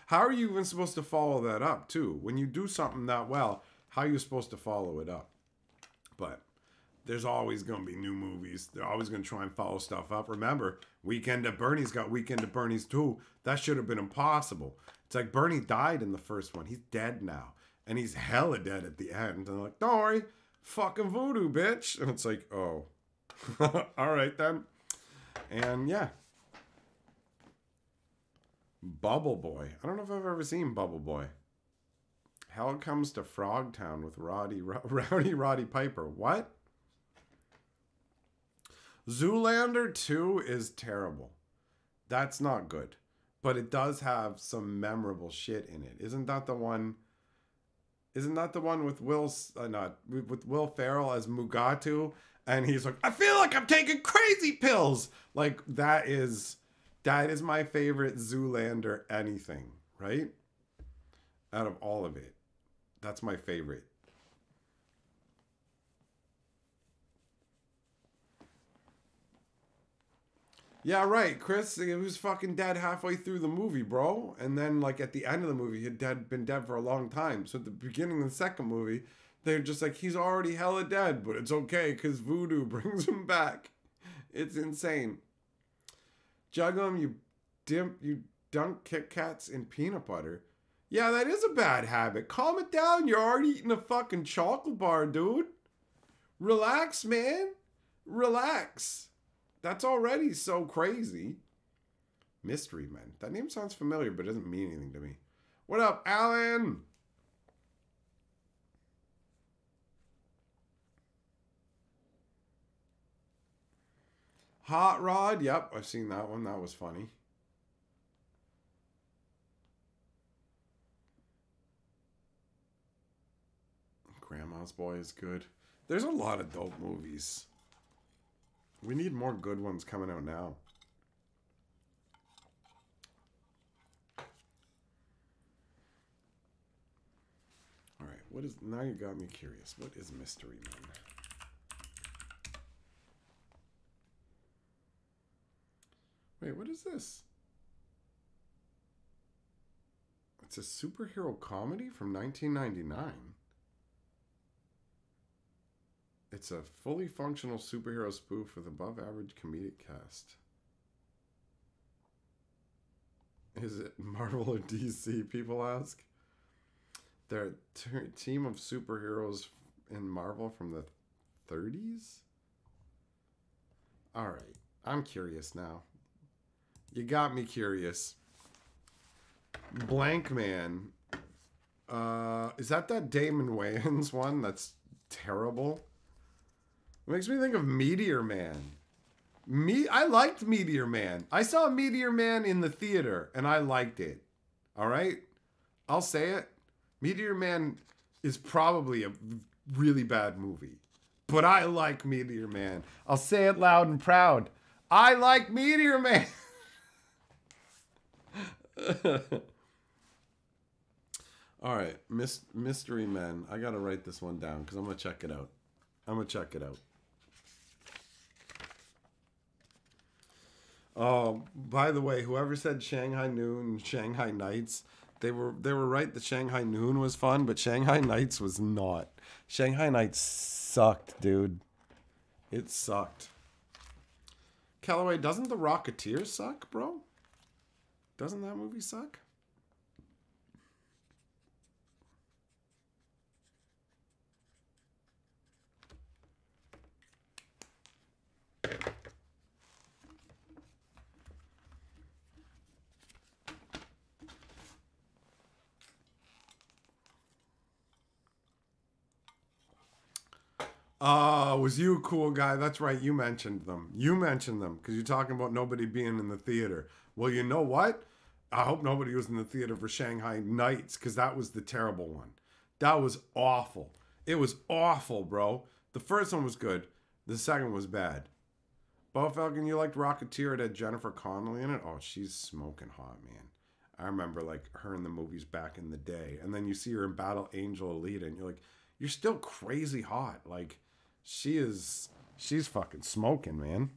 How are you even supposed to follow that up too? When you do something that well, how are you supposed to follow it up? But there's always going to be new movies. They're always going to try and follow stuff up. Remember, Weekend at Bernie's got Weekend at Bernie's 2. That should have been impossible. It's like Bernie died in the first one. He's dead now. And he's hella dead at the end. And they're like, don't worry, fucking voodoo, bitch. And it's like, oh. All right, then. And yeah. Bubble Boy. I don't know if I've ever seen Bubble Boy. Hell Comes to Frogtown with Roddy Piper. What? Zoolander 2 is terrible. That's not good. But it does have some memorable shit in it. Isn't that the one with with Will Ferrell as Mugatu? And he's like, I feel like I'm taking crazy pills. Like that is my favorite Zoolander anything, right? Out of all of it. That's my favorite. Yeah, right, Chris. He was fucking dead halfway through the movie, bro. And then, like, at the end of the movie, he had been dead for a long time. So at the beginning of the second movie, they're just like, he's already hella dead, but it's okay because voodoo brings him back. It's insane. Juggle him, you dunk Kit Kats in peanut butter. Yeah, that is a bad habit. Calm it down. You're already eating a fucking chocolate bar, dude. Relax, man. Relax. That's already so crazy. Mystery Men. That name sounds familiar, but it doesn't mean anything to me. What up, Alan? Hot Rod. Yep, I've seen that one. That was funny. Grandma's Boy is good. There's a lot of dope movies. We need more good ones coming out now. All right, what is... Now you got me curious. What is Mystery Men? Wait, what is this? It's a superhero comedy from 1999. It's a fully functional superhero spoof with above average comedic cast. Is it Marvel or DC, people ask? They're a team of superheroes in Marvel from the 30s? Alright, I'm curious now. You got me curious. Blank Man. Is that Damon Wayans one that's terrible? It makes me think of Meteor Man. I liked Meteor Man. I saw Meteor Man in the theater and I liked it. All right? I'll say it. Meteor Man is probably a really bad movie. But I like Meteor Man. I'll say it loud and proud. I like Meteor Man. All right, Mystery Men. I gotta write this one down because I'm gonna check it out. Oh, by the way, whoever said Shanghai Noon and Shanghai Nights, they were right that Shanghai Noon was fun, but Shanghai Nights was not. Shanghai Nights sucked, dude. It sucked. Callaway, doesn't The Rocketeer suck, bro? Doesn't that movie suck? Was you a cool guy? That's right, you mentioned them. You mentioned them because you're talking about nobody being in the theater. Well, you know what? I hope nobody was in the theater for Shanghai Nights because that was the terrible one. That was awful. It was awful, bro. The first one was good. The second was bad. Bo Falcon, you liked Rocketeer? It had Jennifer Connelly in it. Oh, she's smoking hot, man. I remember like her in the movies back in the day. And then you see her in Battle Angel Alita and you're like, you're still crazy hot. Like, she's fucking smoking, man.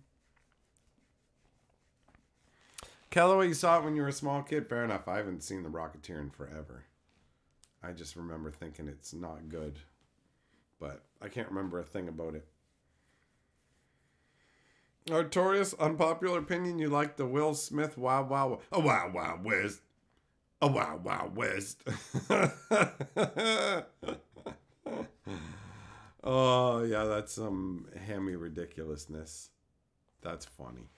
Callaway, you saw it when you were a small kid? Fair enough. I haven't seen The Rocketeer in forever. I just remember thinking it's not good. But I can't remember a thing about it. Artorias, unpopular opinion, you like the Will Smith Wild Wild West. Oh, Wild Wild West. Oh, Wild Wild West. Oh, yeah, that's some hammy ridiculousness. That's funny.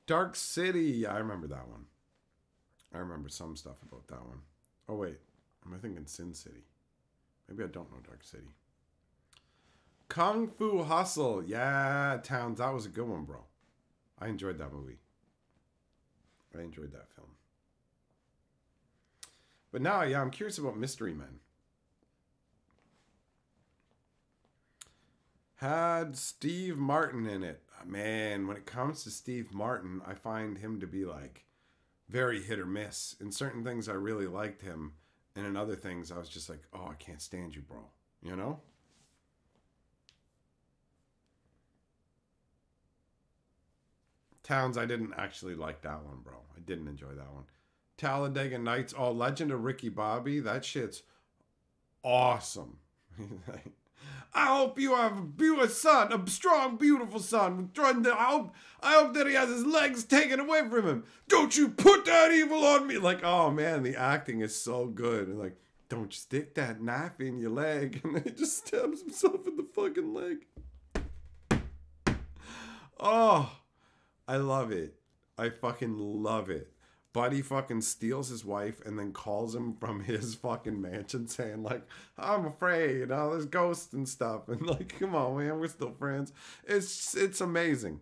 Dark City. Yeah, I remember that one. I remember some stuff about that one. Oh, wait. Am I thinking Sin City? Maybe I don't know Dark City. Kung Fu Hustle. Yeah, Towns. That was a good one, bro. I enjoyed that movie. I enjoyed that film. But now, yeah, I'm curious about Mystery Men. Had Steve Martin in it. Man, when it comes to Steve Martin, I find him to be like very hit or miss. In certain things, I really liked him. And in other things, I was just like, oh, I can't stand you, bro. You know? Towns, I didn't actually like that one, bro. I didn't enjoy that one. Talladega Nights, oh, Legend of Ricky Bobby. That shit's awesome. I hope you have a son, a strong, beautiful son. I hope that he has his legs taken away from him. Don't you put that evil on me. Like, oh man, the acting is so good. And like, don't you stick that knife in your leg. And then he just stabs himself in the fucking leg. Oh, I love it. I fucking love it. Buddy fucking steals his wife and then calls him from his fucking mansion saying like, I'm afraid, there's ghosts and stuff. And like, come on, man, we're still friends. It's amazing.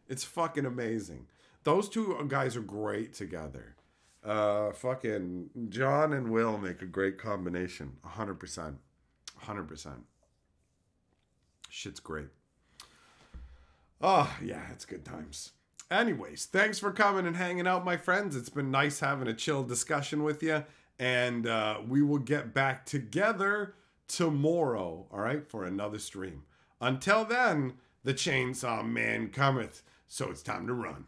It's fucking amazing. Those two guys are great together. Fucking John and Will make a great combination. 100%. 100%. Shit's great. Oh, yeah, it's good times. Anyways, thanks for coming and hanging out, my friends. It's been nice having a chill discussion with you. And we will get back together tomorrow, all right, for another stream. Until then, the Chainsaw Man cometh. So it's time to run.